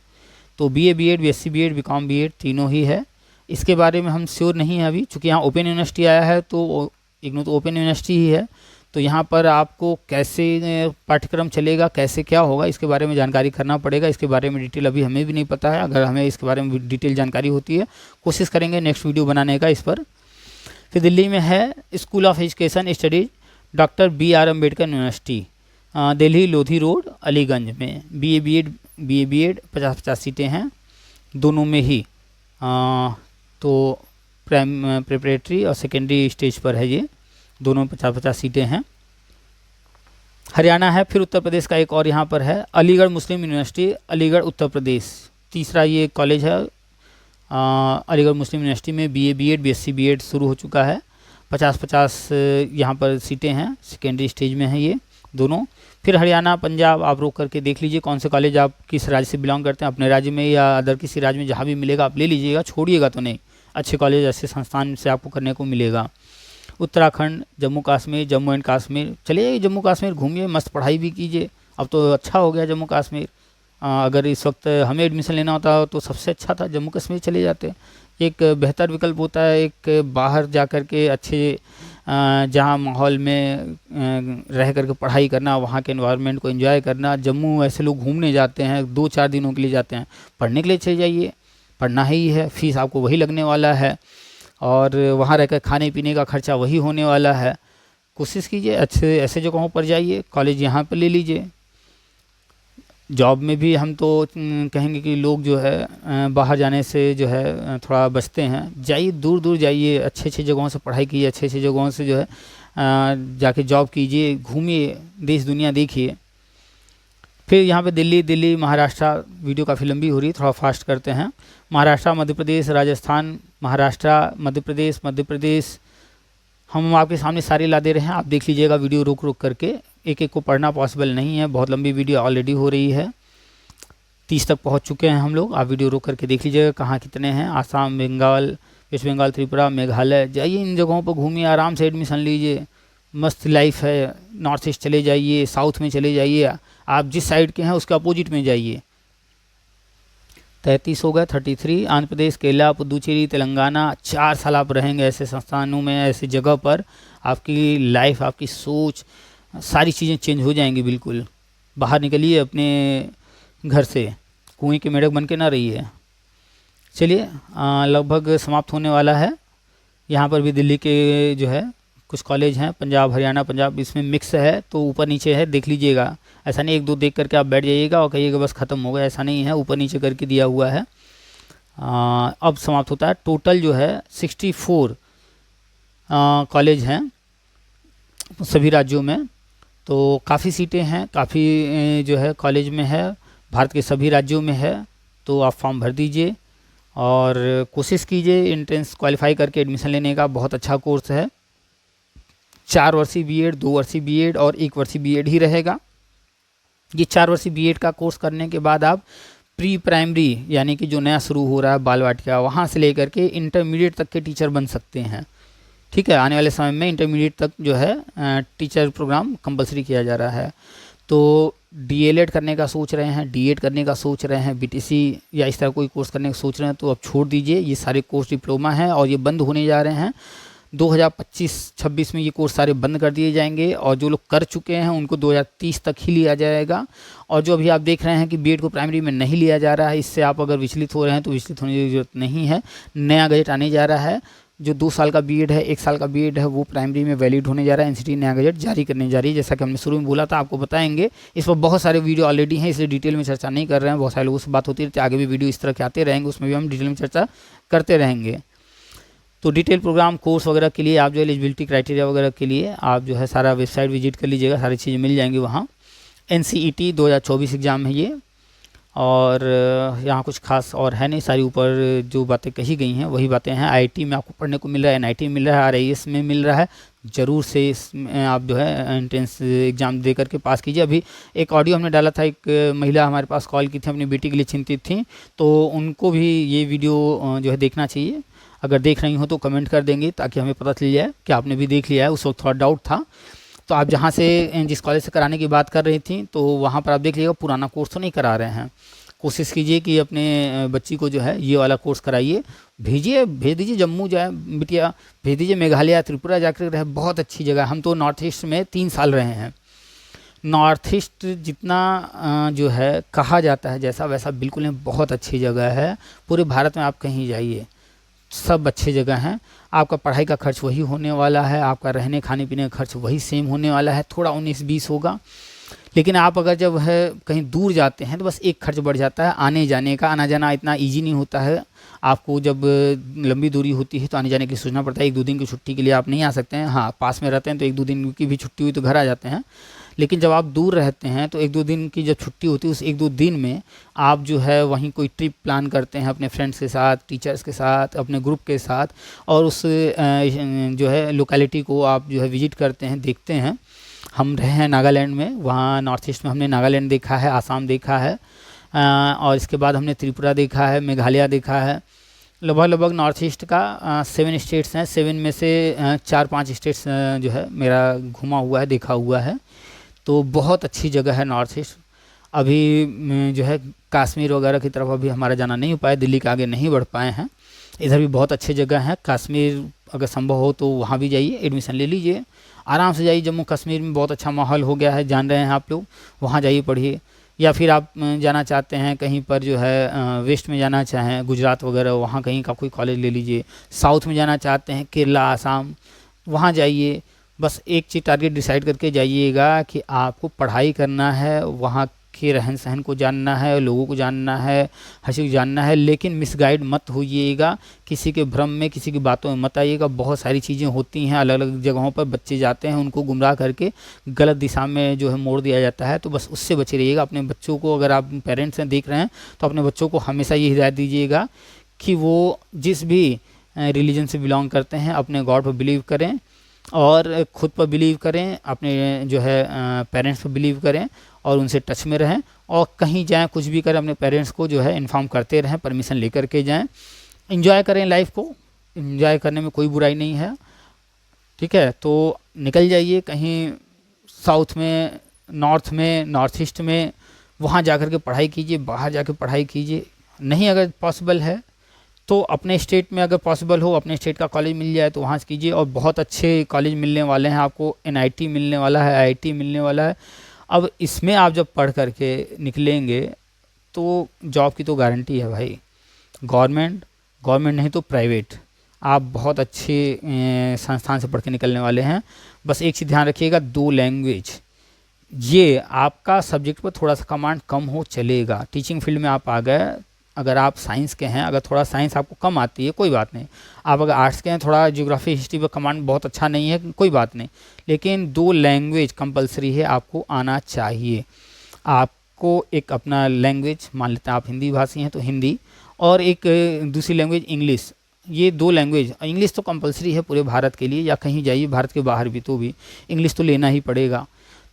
तो BA BEd, BSc BEd, BCom BEd तीनों ही है। इसके बारे में हम श्योर नहीं है अभी, चूँकि यहाँ ओपन यूनिवर्सिटी आया है, तो इग्नू तो ओपन यूनिवर्सिटी ही है। तो यहाँ पर आपको कैसे पाठ्यक्रम चलेगा, कैसे क्या होगा, इसके बारे में जानकारी करना पड़ेगा। इसके बारे में डिटेल अभी हमें भी नहीं पता है। अगर हमें इसके बारे में डिटेल जानकारी होती है, कोशिश करेंगे नेक्स्ट वीडियो बनाने का इस पर। फिर दिल्ली में है school of education studies doctor BR Ambedkar university, Delhi Lodhi road, Aliganj में। BA BEd 50-50 सीटें हैं दोनों में ही। तो प्रिपरेटरी और सेकेंडरी स्टेज पर है, ये दोनों 50-50 सीटें हैं। हरियाणा है, फिर उत्तर प्रदेश का एक और यहाँ पर है अलीगढ़ मुस्लिम यूनिवर्सिटी, अलीगढ़ उत्तर प्रदेश। तीसरा ये कॉलेज है अलीगढ़ मुस्लिम यूनिवर्सिटी में BA BEd, BSc BEd शुरू हो चुका है। 50-50 यहाँ पर सीटें हैं, सेकेंडरी स्टेज में है ये दोनों। फिर हरियाणा, पंजाब आप रोक करके देख लीजिए कौन से कॉलेज आप किस राज्य से बिलोंग करते हैं, अपने राज्य में या अदर किसी राज्य में, जहाँ भी मिलेगा आप ले लीजिएगा, छोड़िएगा तो नहीं। अच्छे कॉलेज, अच्छे संस्थान से आपको करने को मिलेगा। उत्तराखंड, जम्मू कश्मीर, जम्मू एंड कश्मीर चलिए, जम्मू कश्मीर घूमिए, मस्त पढ़ाई भी कीजिए। अब तो अच्छा हो गया जम्मू कश्मीर। अगर इस वक्त हमें एडमिशन लेना होता तो सबसे अच्छा था जम्मू कश्मीर चले जाते। एक बेहतर विकल्प होता है, एक बाहर जा कर के अच्छे जहाँ माहौल में रह करके पढ़ाई करना, वहाँ के एनवायरनमेंट को एंजॉय करना। जम्मू ऐसे लोग घूमने जाते हैं, 2-4 दिनों के लिए जाते हैं, पढ़ने के लिए चले जाइए, पढ़ना ही है, फीस आपको वही लगने वाला है, और वहाँ रहकर खाने पीने का खर्चा वही होने वाला है। कोशिश कीजिए अच्छे ऐसे जगहों पर जाइए, कॉलेज यहाँ पर ले लीजिए। जॉब में भी हम तो कहेंगे कि लोग जो है बाहर जाने से जो है थोड़ा बचते हैं। जाइए, दूर दूर जाइए, अच्छे अच्छे जगहों से पढ़ाई कीजिए, अच्छे अच्छे जगहों से जो है जाके जॉब कीजिए, घूमिए, देश दुनिया देखिए। फिर यहाँ पे दिल्ली महाराष्ट्र, वीडियो काफ़ी लंबी हो रही है, थोड़ा फास्ट करते हैं। महाराष्ट्र, मध्य प्रदेश, राजस्थान, महाराष्ट्र, मध्य प्रदेश हम आपके सामने सारे ला दे रहे हैं, आप देख लीजिएगा वीडियो रुक करके। एक एक को पढ़ना पॉसिबल नहीं है, बहुत लंबी वीडियो ऑलरेडी हो रही है, 30 तक पहुंच चुके हैं हम लोग। आप वीडियो रुक करके देख लीजिएगा कहाँ कितने हैं। आसाम, बंगाल, वेस्ट बंगाल, त्रिपुरा, मेघालय, जाइए इन जगहों पर घूमिए, आराम से एडमिशन लीजिए, मस्त लाइफ है। नॉर्थ ईस्ट चले जाइए, साउथ में चले जाइए, आप जिस साइड के हैं उसके अपोजिट में जाइए। 33 हो गए, 33। आंध्र प्रदेश, केरला, पुदुचेरी, तेलंगाना, 4 साल आप रहेंगे ऐसे संस्थानों में, ऐसी जगह पर। आपकी लाइफ, आपकी सोच, सारी चीज़ें चेंज हो जाएंगी बिल्कुल। बाहर निकलिए अपने घर से, कुएं के मेढक बन के ना रहिए। चलिए लगभग समाप्त होने वाला है। यहाँ पर भी दिल्ली के जो है कुछ कॉलेज हैं, पंजाब हरियाणा पंजाब इसमें मिक्स है, तो ऊपर नीचे है, देख लीजिएगा। ऐसा नहीं एक दो देख करके आप बैठ जाइएगा और कहिएगा बस ख़त्म हो गया, ऐसा नहीं है, ऊपर नीचे करके दिया हुआ है। अब समाप्त होता है। टोटल जो है 64 कॉलेज हैं सभी राज्यों में, तो काफ़ी सीटें हैं, काफ़ी जो है कॉलेज में है, भारत के सभी राज्यों में है। तो आप फॉर्म भर दीजिए और कोशिश कीजिए एंट्रेंस क्वालिफाई करके एडमिशन लेने का। बहुत अच्छा कोर्स है, 4 वर्षीय बीएड, 2 वर्षीय बीएड और 1 वर्षीय बीएड ही रहेगा। ये 4 वर्षीय बीएड का कोर्स करने के बाद आप प्री प्राइमरी यानी कि जो नया शुरू हो रहा है बाल वाटिका, वहाँ से लेकर के इंटरमीडिएट तक के टीचर बन सकते हैं। ठीक है, आने वाले समय में इंटरमीडिएट तक जो है टीचर प्रोग्राम कंपलसरी किया जा रहा है। तो डीएलएड करने का सोच रहे हैं, डीएड करने का सोच रहे हैं, बीटीसी या इस तरह कोई कोर्स करने का सोच रहे हैं तो अब छोड़ दीजिए। ये सारे कोर्स डिप्लोमा हैं और ये बंद होने जा रहे हैं। 2025-26 में ये कोर्स सारे बंद कर दिए जाएंगे और जो लोग कर चुके हैं उनको 2030 तक ही लिया जाएगा। और जो अभी आप देख रहे हैं कि बीएड को प्राइमरी में नहीं लिया जा रहा है, इससे आप अगर विचलित हो रहे हैं तो विचलित होने की जरूरत नहीं है। नया गजट आने जा रहा है, जो 2 साल का बीएड है, 1 साल का बीएड है, वो प्राइमरी में वैलिड होने जा रहा है। एनसीटी नया गजट जारी करने जा रही है, जैसा कि हमने शुरू में बोला था, आपको बताएंगे। इस पर बहुत सारे वीडियो ऑलरेडी हैं, इसलिए डिटेल में चर्चा नहीं कर रहे हैं। बहुत सारे लोगों से बात होती रहती है, आगे भी वीडियो इस तरह के आते रहेंगे, उसमें भी हम डिटेल में चर्चा करते रहेंगे। तो डिटेल प्रोग्राम कोर्स वगैरह के लिए आप जो एलिजिबिलिटी क्राइटेरिया वगैरह के लिए आप जो है सारा वेबसाइट विजिट कर लीजिएगा, सारी चीज़ें मिल जाएंगी वहाँ। NCET 2024 एग्ज़ाम है ये, और यहाँ कुछ खास और है नहीं, सारी ऊपर जो बातें कही गई हैं वही बातें हैं। IIT में आपको पढ़ने को मिल रहा है, NIT मिल रहा है, RIS में मिल रहा है। ज़रूर से इसमें आप जो है एंट्रेंस एग्ज़ाम दे करके पास कीजिए। अभी एक ऑडियो हमने डाला था, एक महिला हमारे पास कॉल की थी, अपनी बेटी के लिए चिंतित थी, तो उनको भी ये वीडियो जो है देखना चाहिए। अगर देख रही हो तो कमेंट कर देंगे ताकि हमें पता चल जाए कि आपने भी देख लिया है। उस वक्त थोड़ा डाउट था। तो आप जहाँ से जिस कॉलेज से कराने की बात कर रही थी, तो वहाँ पर आप देख लीजिएगा, पुराना कोर्स तो नहीं करा रहे हैं। कोशिश कीजिए कि अपने बच्ची को जो है ये वाला कोर्स कराइए, भेज दीजिए जम्मू जाए बिटिया, भेज दीजिए मेघालय त्रिपुरा जाकर रहे, बहुत अच्छी जगह। हम तो नॉर्थ ईस्ट में 3 साल रहे हैं। नॉर्थ ईस्ट जितना जो है कहा जाता है जैसा वैसा बिल्कुल नहीं, बहुत अच्छी जगह है। पूरे भारत में आप कहीं जाइए, सब अच्छी जगह हैं। आपका पढ़ाई का खर्च वही होने वाला है, आपका रहने खाने पीने का खर्च वही सेम होने वाला है, थोड़ा 19-20 होगा। लेकिन आप अगर जब है कहीं दूर जाते हैं तो बस एक खर्च बढ़ जाता है, आने जाने का। आना जाना इतना ईजी नहीं होता है। आपको जब लंबी दूरी होती है तो आने जाने के लिए सोचना पड़ता है। 1-2 दिन की छुट्टी के लिए आप नहीं आ सकते हैं। हाँ, पास में रहते हैं तो 1-2 दिन की भी छुट्टी हुई तो घर आ जाते हैं। लेकिन जब आप दूर रहते हैं तो 1-2 दिन की जब छुट्टी होती है, उस 1-2 दिन में आप जो है वहीं कोई ट्रिप प्लान करते हैं अपने फ्रेंड्स के साथ, टीचर्स के साथ, अपने ग्रुप के साथ, और उस जो है लोकेलिटी को आप जो है विजिट करते हैं, देखते हैं। हम रहे हैं नागालैंड में, वहाँ नॉर्थ ईस्ट में हमने नागालैंड देखा है, आसाम देखा है, और इसके बाद हमने त्रिपुरा देखा है, मेघालय देखा है। लगभग नॉर्थ ईस्ट का 7 स्टेट्स हैं। 7 में से 4-5 स्टेट्स जो है मेरा घूमा हुआ है, देखा हुआ है। तो बहुत अच्छी जगह है नॉर्थ ईस्ट। अभी जो है कश्मीर वगैरह की तरफ अभी हमारा जाना नहीं हो पाया, दिल्ली के आगे नहीं बढ़ पाए हैं। इधर भी बहुत अच्छी जगह है। कश्मीर अगर संभव हो तो वहाँ भी जाइए, एडमिशन ले लीजिए, आराम से जाइए। जम्मू कश्मीर में बहुत अच्छा माहौल हो गया है, जान रहे हैं आप लोग, वहाँ जाइए पढ़िए। या फिर आप जाना चाहते हैं कहीं पर जो है वेस्ट में जाना चाहें, गुजरात वगैरह, वहाँ कहीं का कोई कॉलेज ले लीजिए। साउथ में जाना चाहते हैं, केरला, आसाम, वहाँ जाइए। बस एक चीज़ टारगेट डिसाइड करके जाइएगा कि आपको पढ़ाई करना है, वहाँ के रहन सहन को जानना है, लोगों को जानना है, हर चीज़ जानना है। लेकिन मिसगाइड मत होइएगा, किसी के भ्रम में, किसी की बातों में मत आइएगा। बहुत सारी चीज़ें होती हैं, अलग अलग जगहों पर बच्चे जाते हैं, उनको गुमराह करके गलत दिशा में जो है मोड़ दिया जाता है। तो बस उससे बचे रहिएगा। अपने बच्चों को, अगर आप पेरेंट्स हैं देख रहे हैं, तो अपने बच्चों को हमेशा ये हिदायत दीजिएगा कि वो जिस भी रिलीजन से बिलोंग करते हैं, अपने गॉड पर बिलीव करें और ख़ुद पर बिलीव करें, अपने जो है पेरेंट्स पर बिलीव करें और उनसे टच में रहें। और कहीं जाएं, कुछ भी करें, अपने पेरेंट्स को जो है इन्फॉर्म करते रहें, परमिशन लेकर के जाएं। एंजॉय करें लाइफ को, एंजॉय करने में कोई बुराई नहीं है। ठीक है, तो निकल जाइए कहीं साउथ में, नॉर्थ में, नॉर्थ ईस्ट में, वहाँ जाकर के पढ़ाई कीजिए, बाहर जाकर पढ़ाई कीजिए। नहीं अगर पॉसिबल है तो अपने स्टेट में, अगर पॉसिबल हो अपने स्टेट का कॉलेज मिल जाए तो वहाँ से कीजिए। और बहुत अच्छे कॉलेज मिलने वाले हैं आपको। NIT मिलने वाला है, IIT मिलने वाला है, अब इसमें आप जब पढ़ करके निकलेंगे तो जॉब की तो गारंटी है भाई, गवर्नमेंट नहीं तो प्राइवेट, आप बहुत अच्छे संस्थान से पढ़ के निकलने वाले हैं। बस एक चीज़ ध्यान रखिएगा, 2 लैंग्वेज, ये आपका सब्जेक्ट पर थोड़ा सा कमांड कम हो चलेगा। टीचिंग फील्ड में आप आ गए, अगर आप साइंस के हैं, अगर थोड़ा साइंस आपको कम आती है कोई बात नहीं, आप अगर आर्ट्स के हैं, थोड़ा ज्योग्राफी हिस्ट्री पर कमांड बहुत अच्छा नहीं है कोई बात नहीं, लेकिन 2 लैंग्वेज कंपलसरी है, आपको आना चाहिए। आपको एक अपना लैंग्वेज, मान लेते हैं आप हिंदी भाषी हैं तो हिंदी, और एक दूसरी लैंग्वेज इंग्लिश, ये 2 लैंग्वेज, इंग्लिश तो कंपलसरी है पूरे भारत के लिए, या कहीं जाइए भारत के बाहर भी तो भी इंग्लिश तो लेना ही पड़ेगा।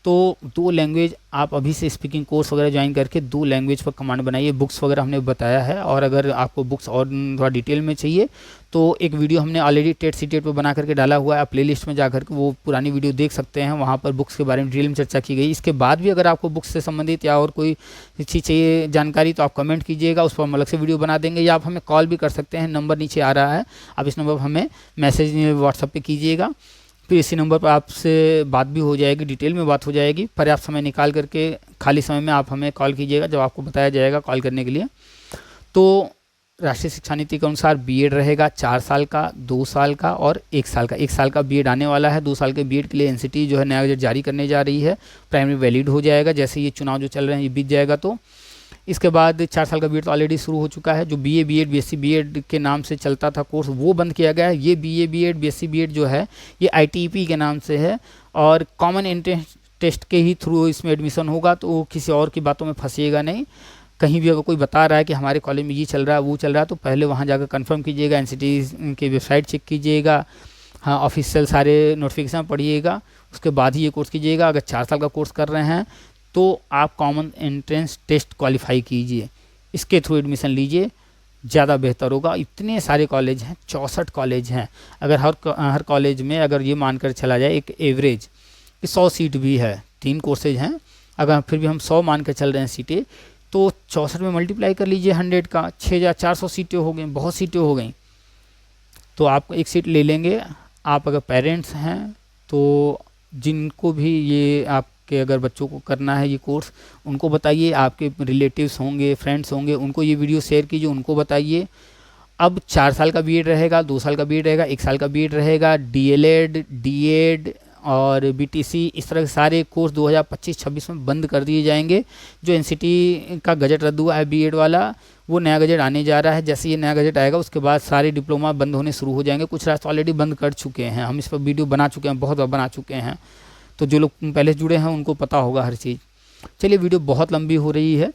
तो 2 लैंग्वेज आप अभी से स्पीकिंग कोर्स वगैरह ज्वाइन करके 2 लैंग्वेज पर कमांड बनाइए। बुक्स वगैरह हमने बताया है, और अगर आपको बुक्स और थोड़ा डिटेल में चाहिए तो एक वीडियो हमने ऑलरेडी टेट सीटेट पर बना करके डाला हुआ है, आप प्लेलिस्ट में जाकर के वो पुरानी वीडियो देख सकते हैं, वहाँ पर बुक्स के बारे में डिटेल में चर्चा की गई। इसके बाद भी अगर आपको बुक्स से संबंधित या और कोई चीज़ चाहिए जानकारी तो आप कमेंट कीजिएगा, उस पर हम अलग से वीडियो बना देंगे, या आप हमें कॉल भी कर सकते हैं, नंबर नीचे आ रहा है, आप इस नंबर पर हमें मैसेज व्हाट्सएप पर कीजिएगा, फिर इसी नंबर पर आपसे बात भी हो जाएगी, डिटेल में बात हो जाएगी। पर्याप्त समय निकाल करके खाली समय में आप हमें कॉल कीजिएगा जब आपको बताया जाएगा कॉल करने के लिए। तो राष्ट्रीय शिक्षा नीति के अनुसार बीएड रहेगा 4 साल का, 2 साल का और 1 साल का। 1 साल का बीएड आने वाला है, 2 साल के बीएड के लिए एनसीटी जो है नया बजट जारी करने जा रही है, प्राइमरी वैलिड हो जाएगा जैसे ये चुनाव जो चल रहे हैं ये बीत जाएगा। तो इसके बाद 4 साल का बीएड तो ऑलरेडी शुरू हो चुका है। जो बीए बीएड बीएससी बीएड के नाम से चलता था कोर्स वो बंद किया गया है। ये बीए बीएड बीएससी बीएड जो है ये आईटीईपी के नाम से है, और कॉमन एंट्रेंस टेस्ट के ही थ्रू इसमें एडमिशन होगा, तो किसी और की बातों में फंसिएगा नहीं। कहीं भी अगर कोई बता रहा है कि हमारे कॉलेज में ये चल रहा है वो चल रहा है, तो पहले वहाँ जाकर कंफर्म कीजिएगा, एनसीटी की वेबसाइट चेक कीजिएगा, हाँ ऑफिशियल सारे नोटिफिकेशन पढ़िएगा, उसके बाद ही ये कोर्स कीजिएगा। अगर 4 साल का कोर्स कर रहे हैं तो आप कॉमन एंट्रेंस टेस्ट क्वालिफाई कीजिए, इसके थ्रू एडमिशन लीजिए, ज़्यादा बेहतर होगा। इतने सारे कॉलेज हैं, 64 कॉलेज हैं, अगर हर कॉलेज में अगर ये मानकर चला जाए एक एवरेज 100 सीट भी है, 3 कोर्सेज हैं, अगर फिर भी हम 100 मान कर चल रहे हैं सीटें, तो 64 में मल्टीप्लाई कर लीजिए 100 का, 6400 सीटें हो गई, बहुत सीटें हो गई। तो आप एक सीट ले लेंगे। आप अगर पेरेंट्स हैं तो जिनको भी ये आपके अगर बच्चों को करना है ये कोर्स, उनको बताइए, आपके रिलेटिव्स होंगे, फ्रेंड्स होंगे, उनको ये वीडियो शेयर कीजिए, उनको बताइए। अब 4 साल का बीएड रहेगा, 2 साल का बीएड रहेगा, 1 साल का बीएड रहेगा, डीएलएड, डीएड और बीटीसी, इस तरह के सारे कोर्स 2025-26 में बंद कर दिए जाएंगे। जो एनसीटी का गजट रद्द हुआ है बीएड वाला, वो नया गजट आने जा रहा है। जैसे ये नया गजट आएगा उसके बाद सारे डिप्लोमा बंद होने शुरू हो जाएंगे। कुछ रास्ते ऑलरेडी बंद कर चुके हैं, हम इस पर वीडियो बना चुके हैं, बहुत बार बना चुके हैं, तो जो लोग पहले जुड़े हैं उनको पता होगा हर चीज़। चलिए, वीडियो बहुत लंबी हो रही है,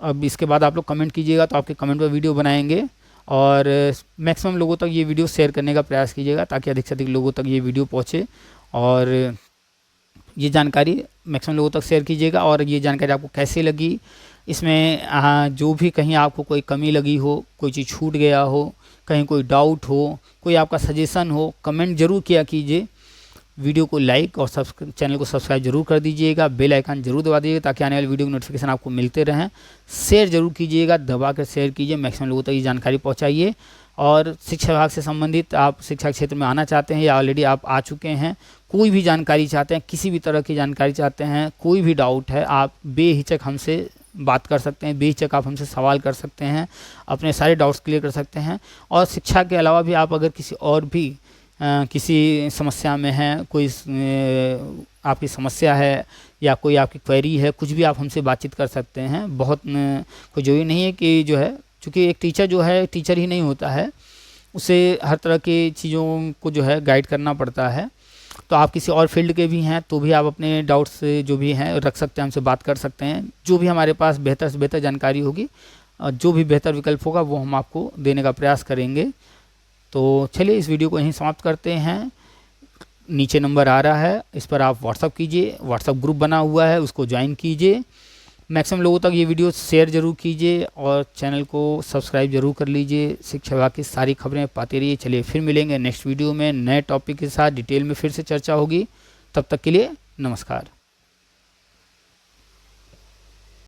अब इसके बाद आप लोग कमेंट कीजिएगा तो आपके कमेंट पर वीडियो बनाएंगे, और मैक्सिमम लोगों तक ये वीडियो शेयर करने का प्रयास कीजिएगा ताकि अधिक से अधिक लोगों तक ये वीडियो पहुँचे, और ये जानकारी मैक्सिमम लोगों तक शेयर कीजिएगा। और ये जानकारी आपको कैसे लगी, इसमें जो भी कहीं आपको कोई कमी लगी हो, कोई चीज़ छूट गया हो, कहीं कोई डाउट हो, कोई आपका सजेशन हो, कमेंट ज़रूर किया कीजिए। वीडियो को लाइक और चैनल को सब्सक्राइब जरूर कर दीजिएगा, बेल आइकन जरूर दबा दीजिएगा ताकि आने वाली वीडियो की नोटिफिकेशन आपको मिलते रहें। शेयर जरूर कीजिएगा, दबा कर शेयर कीजिए, मैक्सिमम लोगों तक ये जानकारी पहुँचाइए। और शिक्षा विभाग से संबंधित आप शिक्षा क्षेत्र में आना चाहते हैं या ऑलरेडी आप आ चुके हैं, कोई भी जानकारी चाहते हैं, किसी भी तरह की जानकारी चाहते हैं, कोई भी डाउट है, आप बेहिचक हमसे बात कर सकते हैं, बेहिचक आप हमसे सवाल कर सकते हैं, अपने सारे डाउट्स क्लियर कर सकते हैं। और शिक्षा के अलावा भी आप अगर किसी और भी किसी समस्या में हैं, कोई आपकी समस्या है या कोई आपकी क्वेरी है, कुछ भी आप हमसे बातचीत कर सकते हैं। बहुत कोई जरूरी नहीं है कि जो है, चूँकि एक टीचर जो है टीचर ही नहीं होता है, उसे हर तरह की चीज़ों को जो है गाइड करना पड़ता है। तो आप किसी और फील्ड के भी हैं तो भी आप अपने डाउट्स जो भी हैं रख सकते हैं, हमसे बात कर सकते हैं। जो भी हमारे पास बेहतर से बेहतर जानकारी होगी, जो भी बेहतर विकल्प होगा वो हम आपको देने का प्रयास करेंगे। तो चलिए, इस वीडियो को यहीं समाप्त करते हैं। नीचे नंबर आ रहा है, इस पर आप व्हाट्सअप कीजिए, व्हाट्सअप ग्रुप बना हुआ है उसको ज्वाइन कीजिए। मैक्सिमम लोगों तक ये वीडियो शेयर जरूर कीजिए और चैनल को सब्सक्राइब जरूर कर लीजिए। शिक्षा विभाग की सारी खबरें पाते रहिए। चलिए, फिर मिलेंगे नेक्स्ट वीडियो में नए टॉपिक के साथ, डिटेल में फिर से चर्चा होगी। तब तक के लिए नमस्कार।